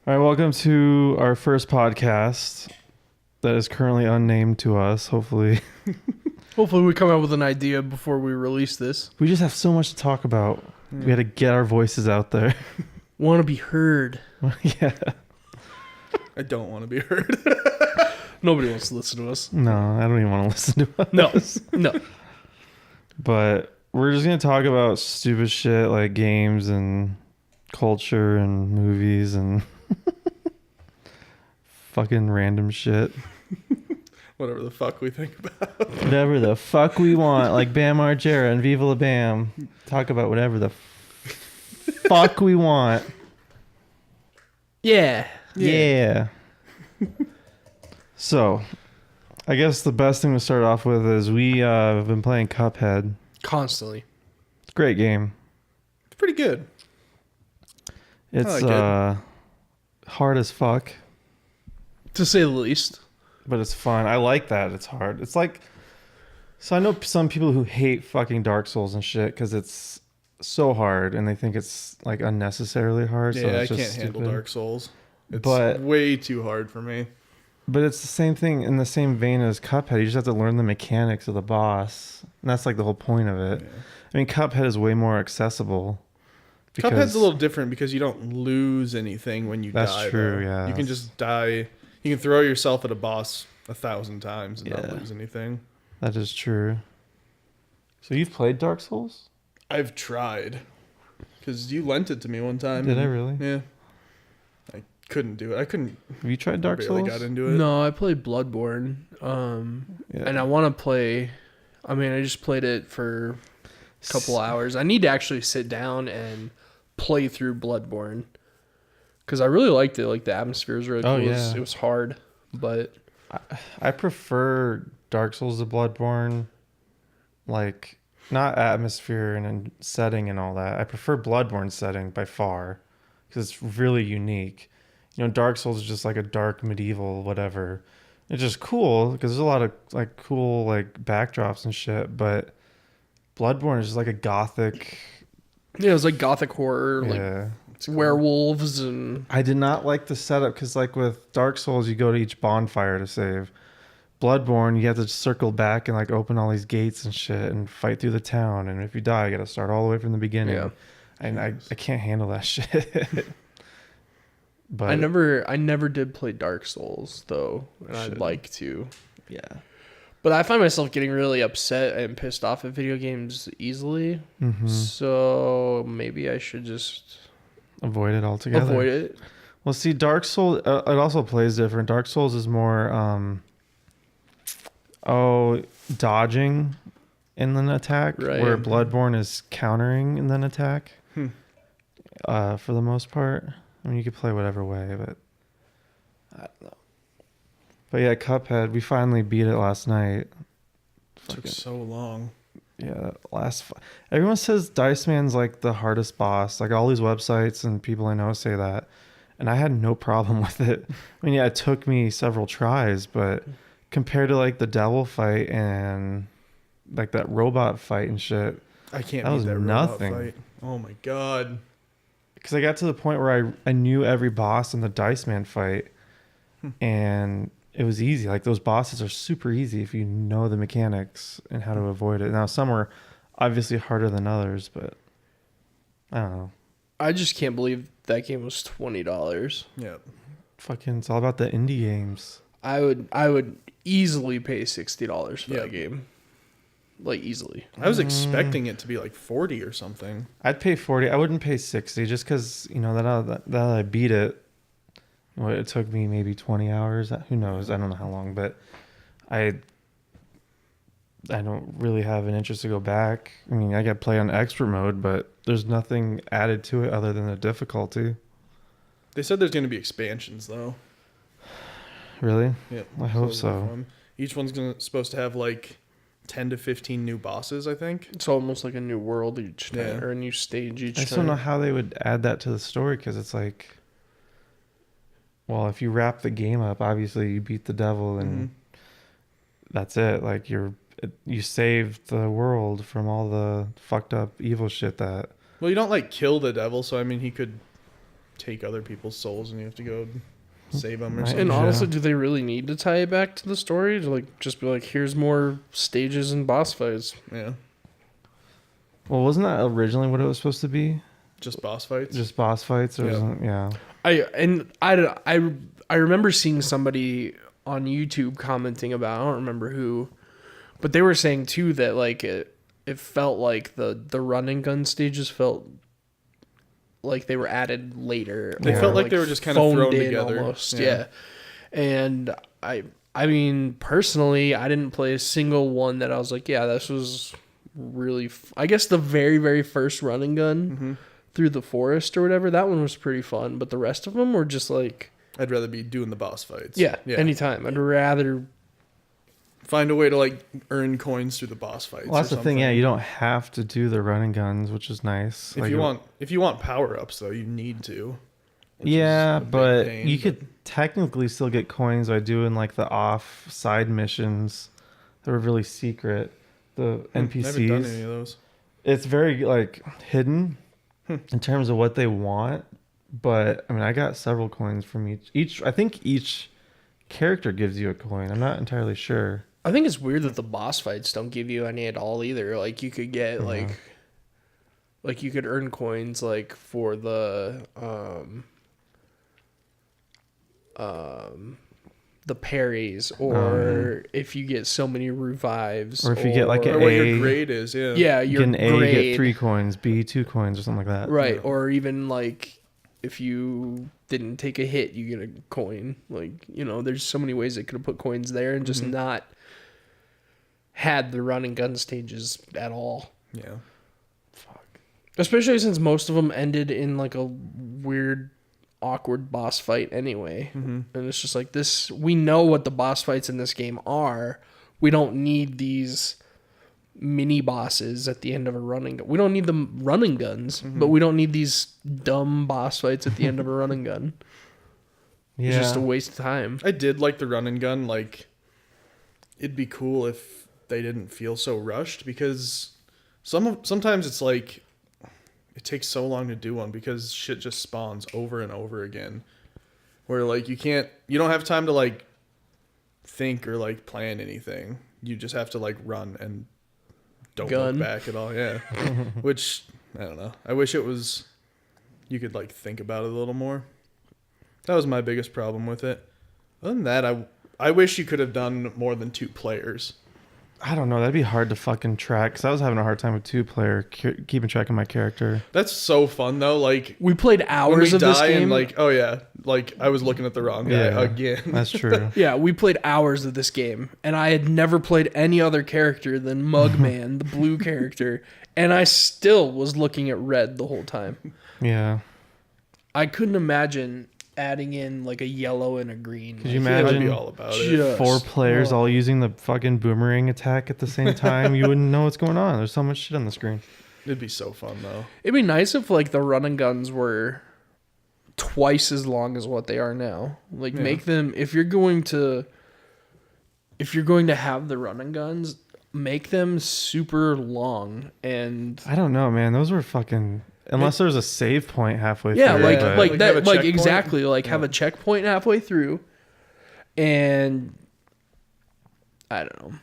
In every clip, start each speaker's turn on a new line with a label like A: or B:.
A: All right, welcome to our first podcast that is currently unnamed to us. Hopefully,
B: Hopefully we come up with an idea before we release this.
A: we just have so much to talk about. We got to get our voices out there.
B: Want to be heard.
A: Yeah.
C: I don't want to be heard.
B: Nobody wants to listen to us.
A: No, I don't even want to listen to
B: No,
A: us.
B: no.
A: But we're just gonna talk about stupid shit like games and culture and movies and fucking random shit.
C: Whatever the fuck we think about.
A: Whatever the fuck we want, like Bam Margera and Viva La Bam. Talk about whatever the fuck we want.
B: Yeah.
A: Yeah. So, I guess the best thing to start off with is we have been playing Cuphead.
B: Constantly.
A: It's a great game.
C: It's pretty good.
A: It's
C: like
A: hard as fuck,
B: To say the least.
A: but it's fun. I like that it's hard. It's like, so I know some people who hate fucking Dark Souls and shit because it's so hard and they think it's like unnecessarily hard. So
C: Yeah, I
A: it's just
C: can't handle
A: stupid.
C: Dark Souls. It's
A: But-
C: way too hard for me.
A: But it's the same thing in the same vein as Cuphead. You just have to learn the mechanics of the boss. And that's like the whole point of it.
C: Yeah.
A: I mean, Cuphead is way more accessible.
C: Cuphead's a little different because you don't lose anything when you
A: That's
C: die.
A: true,
C: though.
A: yeah.
C: You can just die. You can throw yourself at a boss 1,000 times and
A: Yeah.
C: not lose anything.
A: That is true. So you've played Dark Souls?
C: I've tried. Because you lent it to me one time.
A: Did I really?
C: Yeah. I couldn't do it. I couldn't.
A: Have you tried Dark
C: barely
A: Souls?
C: got into it.
B: No, I played Bloodborne.
A: Yeah.
B: And I want to play. I mean, I just played it for a couple hours. I need to actually sit down and play through Bloodborne. Because I really liked it. Like, the atmosphere was really cool.
A: Oh, yeah.
B: It was hard, but
A: I prefer Dark Souls to Bloodborne. Like, not atmosphere and setting and all that. I prefer Bloodborne setting by far. Because it's really unique. You know, Dark Souls is just like a dark medieval whatever. It's just cool because there's a lot of like cool like backdrops and shit. But Bloodborne is just like a gothic.
B: yeah, it was like gothic horror, like
A: Yeah.
B: werewolves and
A: I did not like the setup because like with Dark Souls, you go to each bonfire to save. Bloodborne, you have to circle back and like open all these gates and shit and fight through the town. And if you die, you got to start all the way from the beginning.
B: Yeah.
A: And I can't handle that shit. But
B: I never did play Dark Souls though, and I'd
A: Should.
B: like to.
A: yeah.
B: But I find myself getting really upset and pissed off at video games easily.
A: Mm-hmm.
B: So maybe I should just
A: Avoid it altogether.
B: avoid it.
A: Well, see, Dark Souls, it also plays different. Dark Souls is more, dodging and then attack,
B: Right.
A: where Bloodborne is countering and then attack. For the most part. I mean, you could play whatever way, but I don't know. But yeah, Cuphead, we finally beat it last night.
C: Took so long.
A: Yeah, everyone says Dice Man's like the hardest boss. Like all these websites and people I know say that, and I had no problem with it. I mean, yeah, it took me several tries, but compared to like the devil fight and like that robot fight and shit,
C: I can't
A: That
C: beat
A: was
C: that robot
A: nothing.
C: fight. Oh my god.
A: because I got to the point where I knew every boss in the Dice Man fight, and it was easy. Like those bosses are super easy if you know the mechanics and how to avoid it. Now some are obviously harder than others, but I don't know.
B: I just can't believe that game was $20.
C: Yeah.
A: Fucking, it's all about the indie games.
B: I would easily pay $60 for
C: Yeah.
B: that game. Like easily.
C: I was expecting it to be like 40 or something.
A: I'd pay 40. I wouldn't pay 60 just because, you know, that I beat it. Well, it took me maybe 20 hours. Who knows? I don't know how long, but I don't really have an interest to go back. I mean, I got to play on expert mode, but there's nothing added to it other than the difficulty.
C: They said there's going to be expansions though.
A: Really?
C: Yeah.
A: I hope so.
C: Each one's supposed to have like 10 to 15 new bosses, I think.
B: It's almost like a new world each time,
C: Yeah.
B: or a new stage each
A: I
B: time.
A: just don't know how they would add that to the story because it's like, well, if you wrap the game up, obviously you beat the devil and that's it. Like you saved the world from all the fucked up evil shit that.
C: Well, you don't like kill the devil, so I mean he could take other people's souls and you have to go save them or
A: Right.
C: something.
B: And
A: Yeah.
B: honestly, do they really need to tie it back to the story? To like just be like, here's more stages and boss fights.
C: Yeah,
A: Well, wasn't that originally what it was supposed to be?
C: just boss fights.
A: Just boss fights? Or
C: Yeah.
A: wasn't, yeah.
B: I remember seeing somebody on YouTube commenting about, I don't remember who, but they were saying too that like it felt like the run and gun stages felt like they were added later.
C: They
A: Yeah.
C: felt like they were just kind of
B: phoned
C: thrown
B: in
C: together.
B: almost. Yeah. And I mean, personally, I didn't play a single one that I was like, yeah, this was really I guess the very, very first run and gun through the forest or whatever, that one was pretty fun, but the rest of them were just like,
C: I'd rather be doing the boss fights.
B: yeah. Anytime. I'd rather.
C: Find a way to like earn coins through the boss fights.
A: Well, that's
C: or
A: the thing.
C: something.
A: Yeah, you don't have to do the running guns, which is nice.
C: If you want power ups though, you need to. which is
A: Yeah,
C: a big
A: but
C: pain,
A: you
C: but-
A: could technically still get coins by doing like the off side missions that were really secret. The
C: I haven't done any
A: NPCs.
C: of those.
A: It's very like hidden in terms of what they want. But I mean, I got several coins from each. I think each character gives you a coin. I'm not entirely sure.
B: I think it's weird that the boss fights don't give you any at all either. Like you could get like you could earn coins like for the parries, or if you get so many revives,
A: Or if you get, like,
C: Or
A: an
C: what
A: A-
C: your grade is, yeah.
B: yeah,
A: You
B: your
A: get an A, you
B: grade,
A: get 3 coins. B, 2 coins, or something like that.
B: right?
C: Yeah.
B: Or even like if you didn't take a hit, you get a coin. Like, you know, there's so many ways they could have put coins there and just not had the run and gun stages at all.
C: Yeah.
B: Especially since most of them ended in like a weird, awkward boss fight anyway. And it's just like this, we know what the boss fights in this game are. We don't need these mini bosses at the end of a running gun. We don't need the running guns, but we don't need these dumb boss fights at the end of a running gun.
A: Yeah.
B: It's just a waste of time.
C: I did like the run and gun. Like, it'd be cool if they didn't feel so rushed, because sometimes it's like it takes so long to do one because shit just spawns over and over again. Where like you don't have time to like think or like plan anything. You just have to like run and don't
B: Gun.
C: look back at all. Yeah. Which I don't know. I wish it was you could like think about it a little more. That was my biggest problem with it. Other than that, I wish you could have done more than 2 players.
A: I don't know. That'd be hard to fucking track, because I was having a hard time with 2-player keeping track of my character.
C: That's so fun though. Like
B: We played
C: when
B: hours
C: we
B: of this
C: die
B: game.
C: and like, oh yeah, like I was looking at the wrong guy
A: Yeah.
C: again.
A: That's true.
B: Yeah, we played hours of this game, and I had never played any other character than Mugman, the blue character, and I still was looking at red the whole time.
A: Yeah.
B: I couldn't imagine adding in like a yellow and a green.
A: Could you
B: I feel
C: I'd
A: imagine
C: be all about it.
B: Just-
A: 4 players
B: oh.
A: all using the fucking boomerang attack at the same time? You wouldn't know what's going on. There's so much shit on the screen.
C: It'd be so fun though.
B: It'd be nice if like the run and guns were twice as long as what they are now. Like
C: Yeah.
B: make them, if you're going to have the run and guns, make them super long. And
A: I don't know, man. Those were fucking... Unless there was a save point halfway
B: yeah,
A: through.
B: like
A: but-
B: like
C: Like
B: that,
C: have a
B: like
C: checkpoint?
B: exactly, like have a checkpoint halfway through, and I don't know.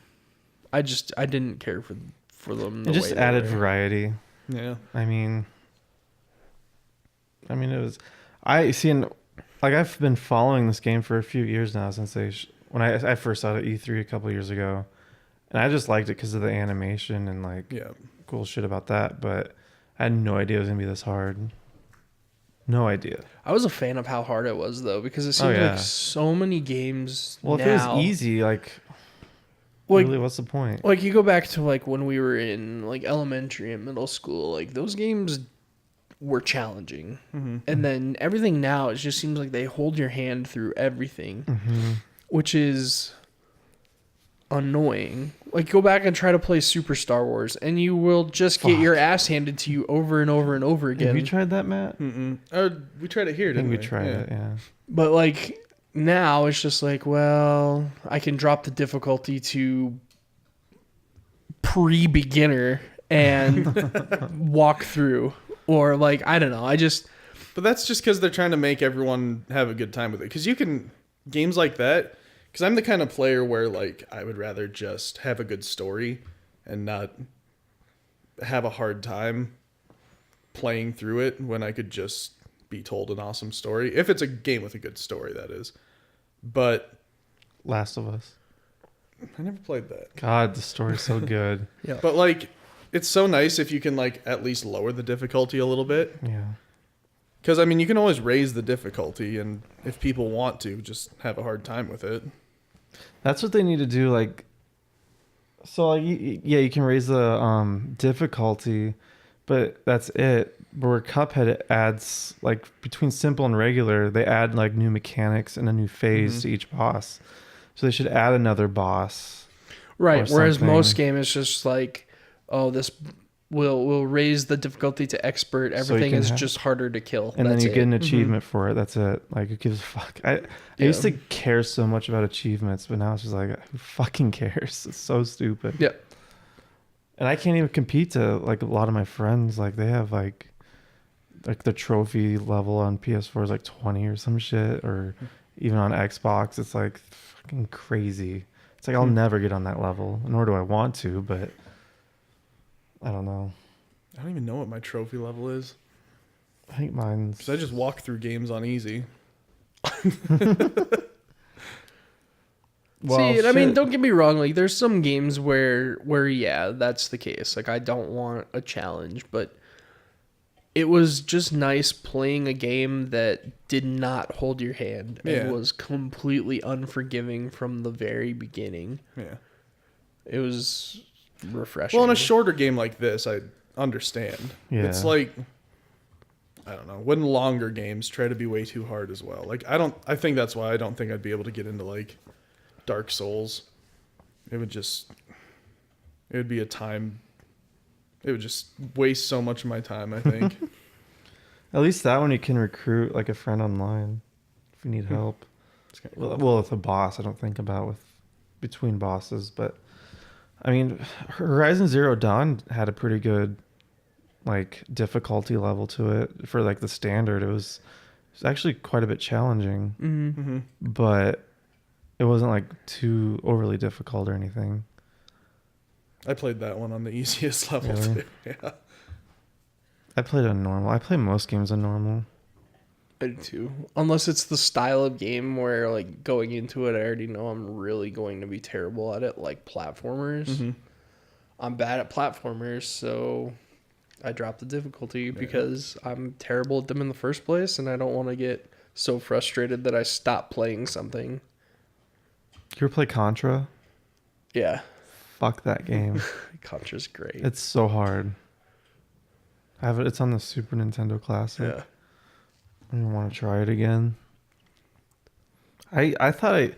B: I didn't care for them.
A: It just added variety.
C: Yeah.
A: I mean, it was... I see, like, I've been following this game for a few years now, since when I first saw it at E3 a couple of years ago. And I just liked it because of the animation and, like,
C: Yeah.
A: cool shit about that. But I had no idea it was going to be this hard. No idea.
B: I was a fan of how hard it was though, because it seemed
A: yeah.
B: like so many games.
A: Well, if
B: now,
A: it was easy, like
B: like
A: really, what's the point?
B: like you go back to like when we were in like elementary and middle school, like those games were challenging, and then everything now it just seems like they hold your hand through everything, which is annoying. Like go back and try to play Super Star Wars, and you will just get your ass handed to you over and over and over again.
A: Have you tried that, Matt?
C: We tried it here,
A: I think
C: didn't
A: we
C: we?
A: tried it, yeah.
B: But like now it's just like, well, I can drop the difficulty to pre-beginner and walk through, or like I don't know.
C: But that's just because they're trying to make everyone have a good time with it. Because you can games like that. Because I'm the kind of player where like I would rather just have a good story and not have a hard time playing through it when I could just be told an awesome story. If it's a game with a good story, that is. But
A: Last of Us.
C: I never played that.
A: God, the story's so good.
B: Yeah.
C: But like, it's so nice if you can like at least lower the difficulty a little bit.
A: Yeah.
C: Because I mean, you can always raise the difficulty, and if people want to, just have a hard time with it.
A: That's what they need to do. Like, so like, yeah, you can raise the difficulty, but that's it. But where Cuphead adds, like, between simple and regular, they add like new mechanics and a new phase to each boss. So they should add another boss.
B: Right. Whereas
A: something.
B: most game is just like, oh, this will raise the difficulty to expert. Everything
A: can
B: is
A: have-
B: just harder to kill.
A: And
B: That's
A: then you
B: it.
A: get an achievement for it. That's it. Like, who gives a fuck? I used to care so much about achievements, but now it's just like, who fucking cares? It's so stupid.
B: Yeah.
A: And I can't even compete to like a lot of my friends. Like, they have like the trophy level on PS4 is like 20 or some shit, or even on Xbox, it's like fucking crazy. It's like I'll never get on that level, nor do I want to, but I don't know.
C: I don't even know what my trophy level is.
A: I think mine's
C: Because I just walk through games on easy.
A: well,
B: See, and I mean,
A: shit.
B: don't get me wrong. Like, there's some games where yeah, that's the case. Like, I don't want a challenge, but it was just nice playing a game that did not hold your hand and
C: Yeah.
B: was completely unforgiving from the very beginning.
C: Yeah.
B: It was refreshing.
C: Well, in a shorter game like this, I understand.
A: Yeah.
C: It's like, I don't know, when longer games try to be way too hard as well. Like, I think that's why I don't think I'd be able to get into like Dark Souls. It would be a time. It would just waste so much of my time, I think.
A: At least that one you can recruit like a friend online if you need help.
C: It's kinda cool.
A: Well, with a boss, I don't think about with between bosses, but I mean, Horizon Zero Dawn had a pretty good like difficulty level to it for like the standard. It was actually quite a bit challenging,
C: Mm-hmm.
A: but it wasn't like too overly difficult or anything.
C: I played that one on the easiest level
A: Really?
C: too. Yeah.
A: I played on normal. I play most games on normal.
B: I do too. Unless it's the style of game where, like, going into it, I already know I'm really going to be terrible at it, like platformers.
C: Mm-hmm.
B: I'm bad at platformers, so I drop the difficulty because I'm terrible at them in the first place, and I don't want to get so frustrated that I stop playing something.
A: You ever play Contra?
B: Yeah,
A: Fuck that game.
B: Contra's great.
A: It's so hard. I have it. It's on the Super Nintendo Classic.
B: Yeah.
A: I don't want to try it again. I thought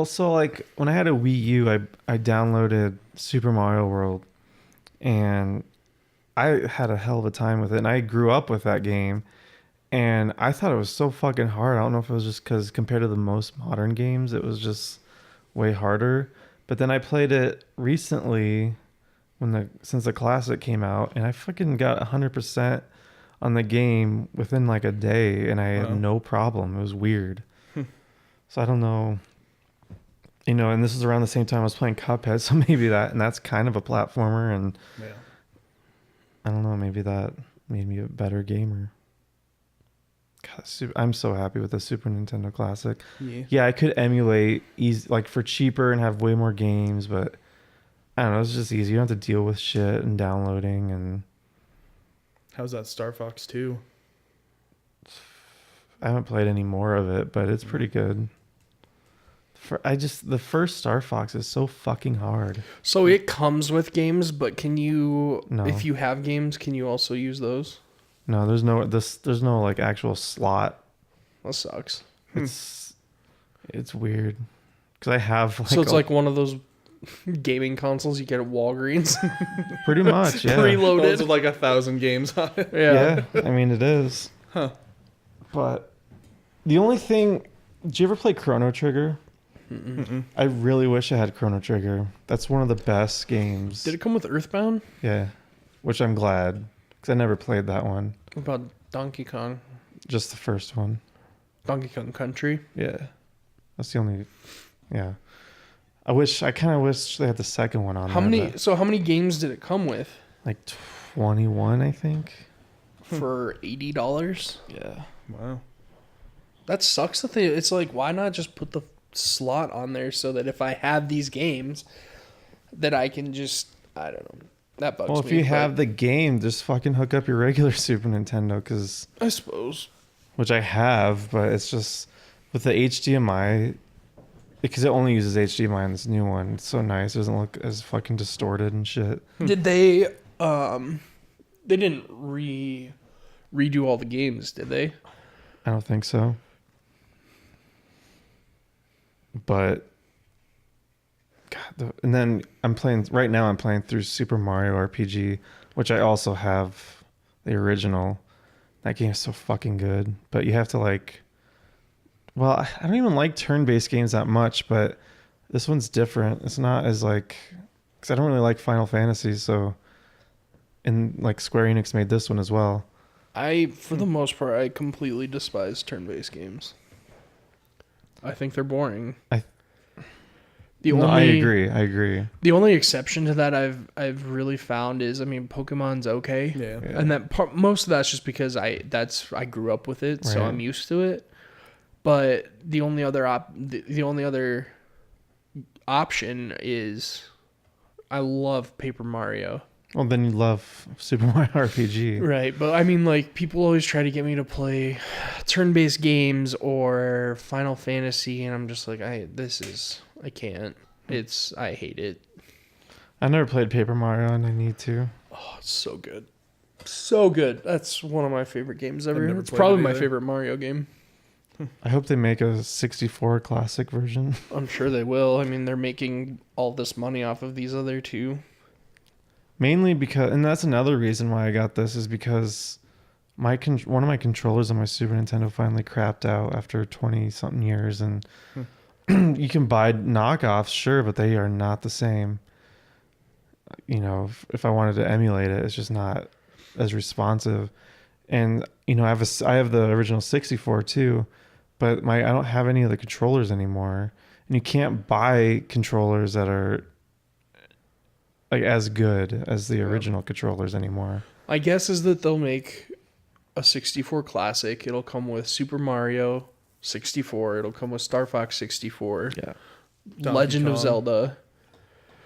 A: so like when I had a Wii U, I downloaded Super Mario World, and I had a hell of a time with it, and I grew up with that game, and I thought it was so fucking hard. I don't know if it was just because compared to the most modern games, it was just way harder. But then I played it recently since the classic came out, and I fucking got 100% on the game within like a day, and I had no problem. It was weird. So I don't know. You know, and this is around the same time I was playing Cuphead, so maybe that's kind of a platformer, and
C: Yeah.
A: I don't know, maybe that made me a better gamer. God, I'm so happy with the Super Nintendo Classic.
C: Yeah.
A: Yeah, I could emulate easy, like for cheaper and have way more games, but I don't know, it's just easy. You don't have to deal with shit and downloading, and
C: How's that Star Fox 2?
A: I haven't played any more of it, but it's pretty good. The first Star Fox is so fucking hard.
B: So it comes with games, but can you,
A: No.
B: if you have games, can you also use those?
A: No, there's no like actual slot.
B: That sucks.
A: It's weird because I have like
B: So it's like one of those gaming consoles you get at Walgreens.
A: pretty much, yeah.
B: Preloaded.
C: Those with like 1,000 games on it.
A: Yeah, I mean it is.
C: Huh.
A: But the only thing, did you ever play Chrono Trigger?
C: Mm-mm.
A: I really wish I had Chrono Trigger. That's one of the best games.
B: Did it come with Earthbound?
A: Yeah, which I'm glad because I never played that one.
B: What about Donkey Kong?
A: Just the first one.
B: Donkey Kong Country.
A: Yeah. That's the only. Yeah. I kind of wish they had the second one on
B: How
A: there,
B: many?
A: but
B: So how many games did it come with
A: like 21, I think.
B: for $80?
A: Yeah.
C: Wow.
B: That sucks. That it's like, why not just put the slot on there so that if I have these games, that I can just, I don't know. That bugs me.
A: Well, if you have the game, just fucking hook up your regular Super Nintendo, because
B: I suppose.
A: which I have, but it's just with the HDMI, because it only uses HDMI in this new one. It's so nice. It doesn't look as fucking distorted and shit.
B: Did they? They didn't redo all the games, did they?
A: I don't think so. But God, and then I'm playing through Super Mario RPG, which I also have the original. That game is so fucking good, but you have to like. Well, I don't even like turn-based games that much, but this one's different. It's not as like, because I don't really like Final Fantasy, so, and like Square Enix made this one as well.
B: For the most part, I completely despise turn-based games. I think they're boring.
A: I agree.
B: The only exception to that I've really found is, I mean, Pokemon's okay.
C: Yeah.
B: And that most of that's just because I grew up with it, so
A: Right.
B: I'm used to it. But the only other option is I love Paper Mario.
A: Well, then you love Super Mario RPG.
B: Right, but I mean, like, people always try to get me to play turn-based games or Final Fantasy, and I'm just like, I can't. I hate it.
A: I never played Paper Mario, and I need to.
B: Oh, it's so good. So good. That's one of my favorite games ever.
C: never
B: It's
C: played
B: probably
C: it
B: my
C: either.
B: favorite Mario game.
A: I hope they make a 64 classic version.
B: I'm sure they will. I mean, they're making all this money off of these other two.
A: Mainly because, and that's another reason why I got this, is because one of my controllers on my Super Nintendo finally crapped out after 20 something years, and you can buy knockoffs, sure, but they are not the same. You know, if I wanted to emulate it, it's just not as responsive. And you know, I have the original 64 too, but I don't have any of the controllers anymore, and you can't buy controllers that are like as good as the original controllers anymore.
B: My guess is that they'll make a 64 classic. It'll come with Super Mario 64. It'll come with Star Fox 64.
A: Yeah.
C: Donkey
B: Legend of
C: Kong.
B: Zelda.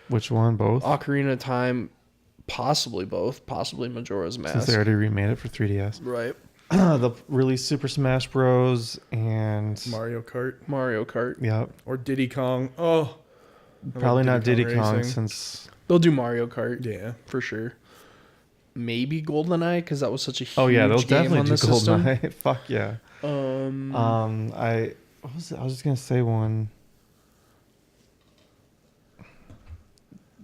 A: Which one? Both?
B: Ocarina of Time. Possibly both. Possibly Majora's
A: Since
B: Mask.
A: they already remade it for 3DS.
B: Right.
A: They'll release Super Smash Bros. And
C: Mario Kart
B: Mario Kart.
A: yep,
C: or Diddy Kong. Oh, I
A: probably
C: love
A: not Diddy Kong
C: Racing.
A: since.
B: They'll do Mario Kart.
C: Yeah.
B: For sure. Maybe GoldenEye, because that was such a huge
A: Oh yeah, they'll
B: game
A: definitely
B: on
A: do
B: the system.
A: GoldenEye. Fuck yeah. What was it? I was just gonna say one.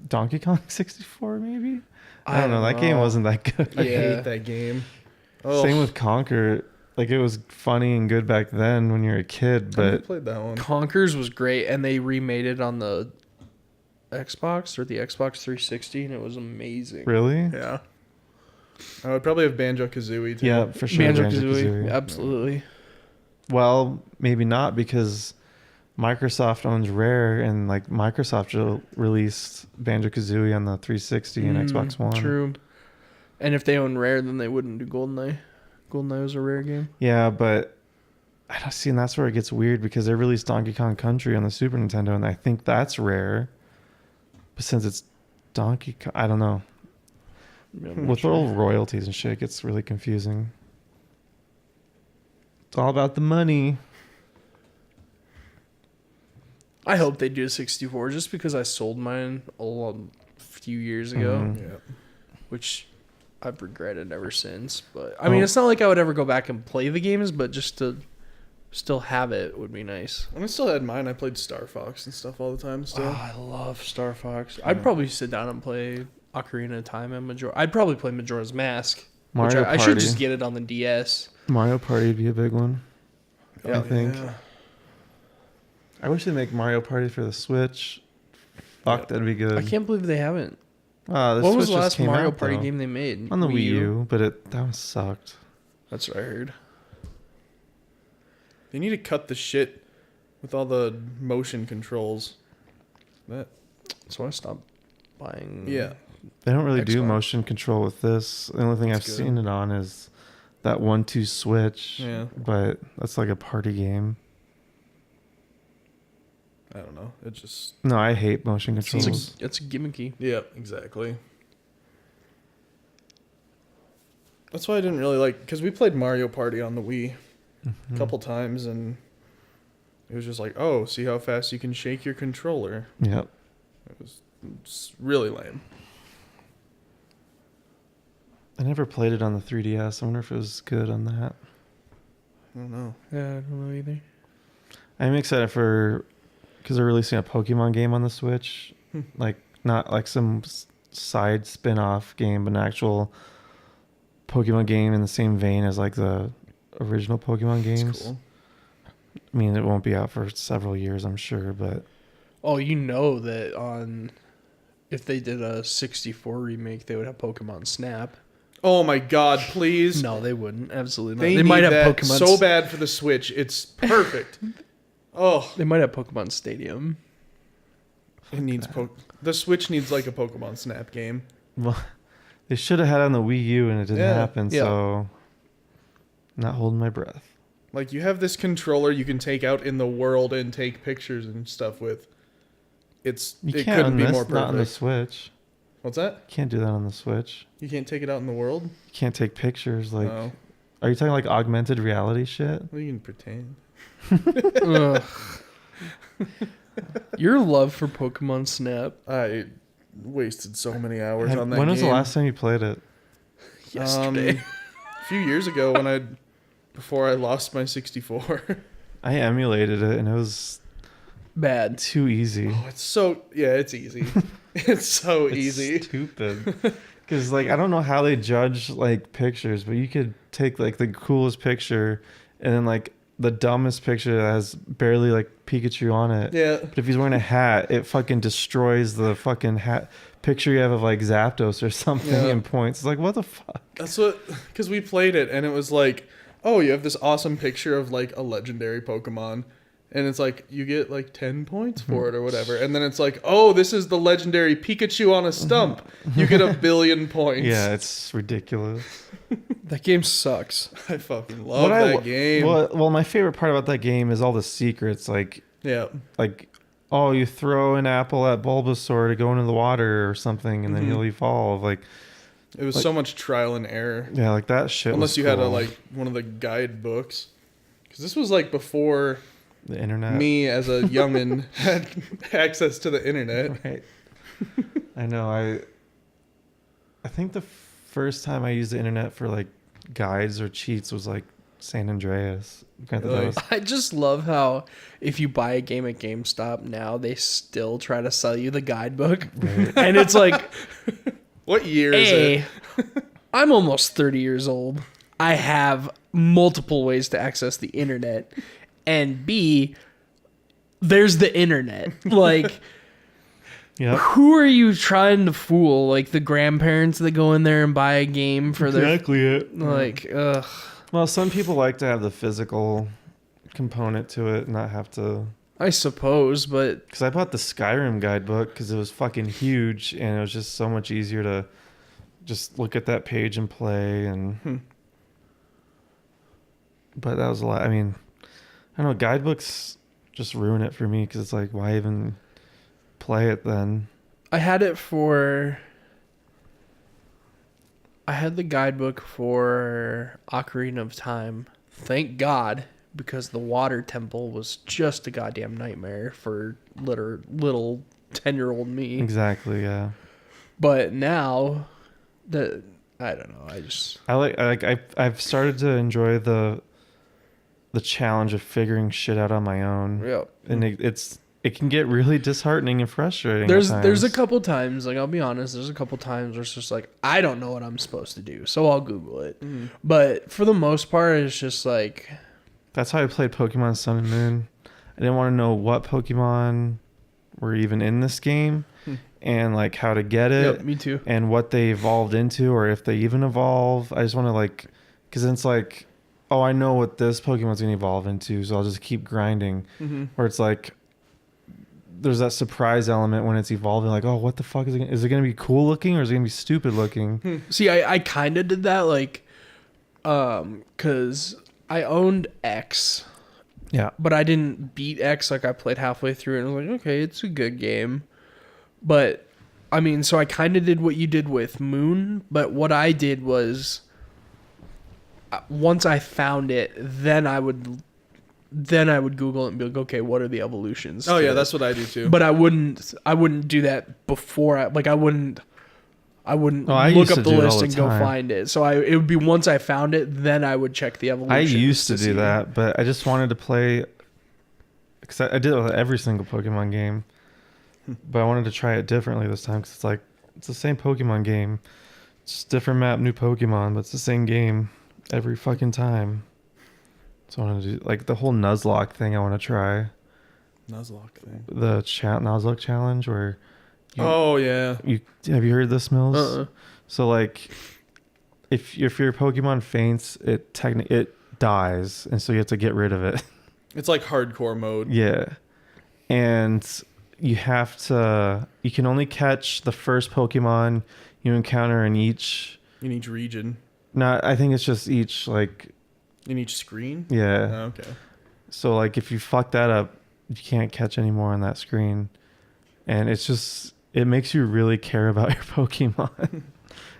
A: Donkey Kong 64 maybe. I don't know. That game wasn't that good.
C: I
B: Yeah.
C: hate that game. Oh,
A: Same with Conquer. Like it was funny and good back then when you were a kid,
C: I never
A: but
C: played that one.
B: Conkers was great, and they remade it on the Xbox or the Xbox 360, and it was amazing.
A: really,
C: Yeah. I would probably have Banjo Kazooie too.
A: yeah, for sure.
B: Banjo-Kazooie, absolutely.
A: Well, maybe not, because Microsoft owns Rare, and like Microsoft released Banjo Kazooie on the 360 and Xbox One.
B: True. And if they own Rare, then they wouldn't do GoldenEye. GoldenEye was a Rare game.
A: Yeah, but I don't see, and that's where it gets weird, because they released Donkey Kong Country on the Super Nintendo, and I think that's Rare. But since it's Donkey Kong, I don't know. With all royalties and shit, it gets really confusing. It's all about the money.
B: I hope they do a 64, just because I sold mine a few years ago,
A: Mhm.
C: Yeah.
B: which I've regretted ever since. But I mean, it's not like I would ever go back and play the games, but just to still have it would be nice.
C: When I still had mine, I played Star Fox and stuff all the time still.
B: Oh, I love Star Fox. I'd probably sit down and play Ocarina of Time and I'd probably play Majora's Mask.
A: Mario
B: I should
A: Party.
B: just get it on the DS.
A: Mario Party would be a big one.
B: Yeah.
A: I think.
C: Yeah.
A: I wish they'd make Mario Party for the Switch. Fuck,
C: Yeah.
A: that'd be good.
B: I can't believe they haven't.
A: The
B: What
A: Switch
B: was the
A: just
B: last
A: came
B: Mario
A: out,
B: Party
A: though.
B: game they made?
A: On the Wii U, but that one sucked.
B: That's what I heard.
C: They need to cut the shit with all the motion controls.
B: So I stopped buying.
C: Yeah.
A: They don't really do
B: Xbox.
A: motion control with this. The only thing
C: That's
A: I've
C: good.
A: seen it on is that 1-2 switch.
C: Yeah.
A: But that's like a party game.
C: I don't know. It just.
A: No, I hate motion
C: Seems-
A: controls.
B: It's gimmicky.
C: Yeah, exactly. That's why I didn't really like, because we played Mario Party on the Wii a couple times, and it was just like, oh, see how fast you can shake your controller.
A: Yep.
C: It was just really lame.
A: I never played it on the 3DS. I wonder if it was good on that.
C: I don't know.
B: Yeah, I don't know either.
A: I'm excited because they're releasing a Pokemon game on the Switch. Like, not like some side spin-off game, but an actual Pokemon game in the same vein as like the original Pokemon games.
C: That's cool.
A: I mean, it won't be out for several years, I'm sure, but
B: Oh, you know that if they did a 64 remake, they would have Pokemon Snap.
C: Oh my god, please.
B: No, they wouldn't. Absolutely not.
C: They
B: They
C: need
B: might have
C: that
B: Pokemon
C: so bad for the Switch. It's perfect. Oh,
B: They might have Pokemon Stadium.
C: it needs the Switch needs like a Pokemon Snap game.
A: well, they should have had it on the Wii U and it didn't
C: Yeah.
A: happen,
B: Yeah.
A: so not holding my breath.
C: Like, you have this controller you can take out in the world and take pictures and stuff with.
A: You
C: It
A: can't
C: couldn't
A: on
C: be
A: this,
C: more
A: not on the
C: perfect.
A: Switch.
C: What's that?
A: You can't do that on the Switch.
C: You can't take it out in the world?
A: You can't take pictures. Like,
C: No.
A: are you talking like augmented reality shit?
C: Well, you can pretend.
B: Ugh. Your love for Pokemon Snap
C: I wasted so many hours on that
A: When
C: game.
A: was the last time you played it?
B: yesterday.
C: A few years ago before I lost my 64.
A: I emulated it and it was
B: Bad.
A: too easy.
C: Oh, it's easy. It's so
A: It's
C: easy.
A: stupid. Because like I don't know how they judge like pictures, but you could take like the coolest picture and then like the dumbest picture that has barely like Pikachu on it.
C: Yeah.
A: But if he's wearing a hat, it fucking destroys the fucking hat picture you have of like Zapdos or something
C: Yeah.
A: in points. It's like what the fuck?
C: That's because we played it and it was like, oh, you have this awesome picture of like a legendary Pokemon. And it's like, you get like 10 points for it or whatever. And then it's like, oh, this is the legendary Pikachu on a stump. You get 1 billion points.
A: Yeah, it's ridiculous.
B: That game sucks.
C: I fucking love that game.
A: Well, my favorite part about that game is all the secrets. Like,
C: Yeah.
A: oh, you throw an apple at Bulbasaur to go into the water or something, and then he'll evolve. Like,
C: It was so much trial and error.
A: yeah, like that shit.
C: Unless
A: was
C: you had
A: cool.
C: one of the guidebooks. Because this was like before
A: The internet.
C: me as a youngin had access to the internet.
A: Right. I know. I think the first time I used the internet for like guides or cheats was like San Andreas. Grand Theft
C: Really?
A: Auto.
B: I just love how if you buy a game at GameStop now, they still try to sell you the guidebook. And it's like,
C: What year is it?
B: I'm almost 30 years old. I have multiple ways to access the internet. And B, there's the internet. Like,
A: Yep.
B: who are you trying to fool? Like the grandparents that go in there and buy a game for
A: Exactly it.
B: their like, ugh.
A: Well, some people like to have the physical component to it, not have to.
B: I suppose, but
A: Because I bought the Skyrim guidebook because it was fucking huge and it was just so much easier to just look at that page and play. And but that was a lot. I mean, I don't know. Guidebooks just ruin it for me because it's like, why even play it then?
B: I had the guidebook for Ocarina of Time. Thank God, because the water temple was just a goddamn nightmare for little 10-year-old me.
A: Exactly. Yeah.
B: But now I don't know.
A: I've started to enjoy the challenge of figuring shit out on my own.
B: Yeah.
A: And it can get really disheartening and frustrating.
B: There's
A: at
B: a
A: times.
B: couple times, like I'll be honest, there's a couple times where it's just like I don't know what I'm supposed to do, so I'll Google it. But for the most part, it's just like
A: That's how I played Pokemon Sun and Moon. I didn't want to know what Pokemon were even in this game and like how to get it
B: yep, me too.
A: and what they evolved into or if they even evolve. I just want to like, because it's like oh, I know what this Pokemon's gonna evolve into, so I'll just keep grinding.
C: Mm-hmm.
A: Where it's like there's that surprise element when it's evolving, like, oh, what the fuck is it? Is it gonna be cool looking or is it gonna be stupid looking?
B: See, I kind of did that, like, because I owned X,
A: Yeah.
B: but I didn't beat X. Like, I played halfway through and I was like, okay, it's a good game. But, I mean, so I kind of did what you did with Moon, but what I did was, once I found it, then I would Google it and be like, okay, what are the evolutions?
C: Oh
B: to
C: yeah,
B: it?
C: that's what I do too.
B: But I wouldn't do that before. I wouldn't
A: Oh, I
B: look
A: used
B: up
A: to
B: the
A: do it all
B: list
A: the
B: and go
A: time.
B: find it. So it would be once I found it, then I would check the evolution.
A: I used to
B: see.
A: do that, but I just wanted to play because I did it with every single Pokemon game, but I wanted to try it differently this time because it's like it's the same Pokemon game, it's just different map, new Pokemon, but it's the same game every fucking time. So I want to do like the whole Nuzlocke thing. I want to try
C: Nuzlocke thing.
A: the Nuzlocke challenge where
C: Oh yeah.
A: you have you heard this, Mills?
B: Uh-uh.
A: So like, if your Pokemon faints, it dies, and so you have to get rid of it.
C: It's like hardcore mode.
A: Yeah, and you can only catch the first Pokemon you encounter in each.
C: In each region.
A: Not, I think it's just each like.
C: In each screen.
A: Yeah.
C: Oh, okay.
A: So like, if you fuck that up, you can't catch any more on that screen, and it makes you really care about your Pokemon.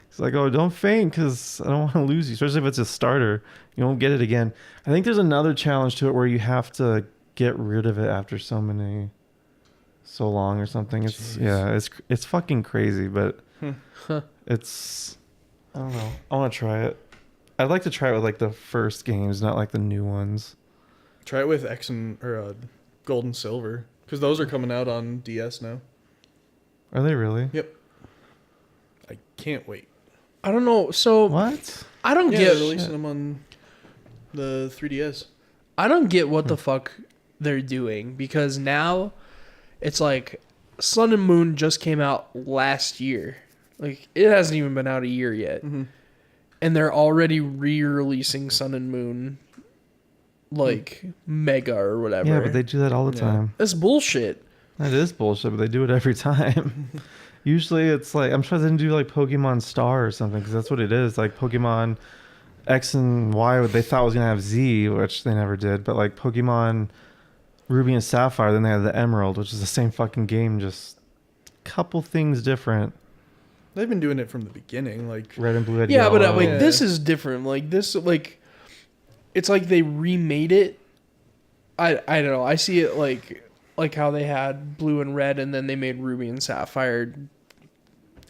A: It's like, oh, don't faint because I don't want to lose you, especially if it's a starter. You won't get it again. I think there's another challenge to it where you have to get rid of it after so long or something. It's fucking crazy, but it's, I don't know. I want to try it. I'd like to try it with like the first games, not like the new ones.
C: Try it with X or Gold and Silver because those are coming out on DS now.
A: Are they really?
C: Yep. I can't wait.
B: I don't know. So
A: What?
B: I don't
C: Yeah,
B: get
C: they're releasing them on the 3DS.
B: I don't get what the fuck they're doing because now it's like Sun and Moon just came out last year. Like it hasn't even been out a year yet.
C: Mm-hmm.
B: And they're already re-releasing Sun and Moon like Mega or whatever.
A: Yeah, but they do that all the
C: Yeah.
A: time.
B: That's bullshit.
A: That is bullshit, but they do it every time. Usually it's like, I'm sure they didn't do like Pokemon Star or something because that's what it is. Like Pokemon X and Y, they thought was going to have Z, which they never did. But like Pokemon Ruby and Sapphire, then they have the Emerald, which is the same fucking game, just a couple things different.
C: They've been doing it from the beginning. Like
A: Red and blue had
B: Yeah, but
A: yellow.
B: like
C: Yeah.
B: this is different. Like this, like it's like they remade it. I don't know. I see it like how they had blue and red, and then they made Ruby and Sapphire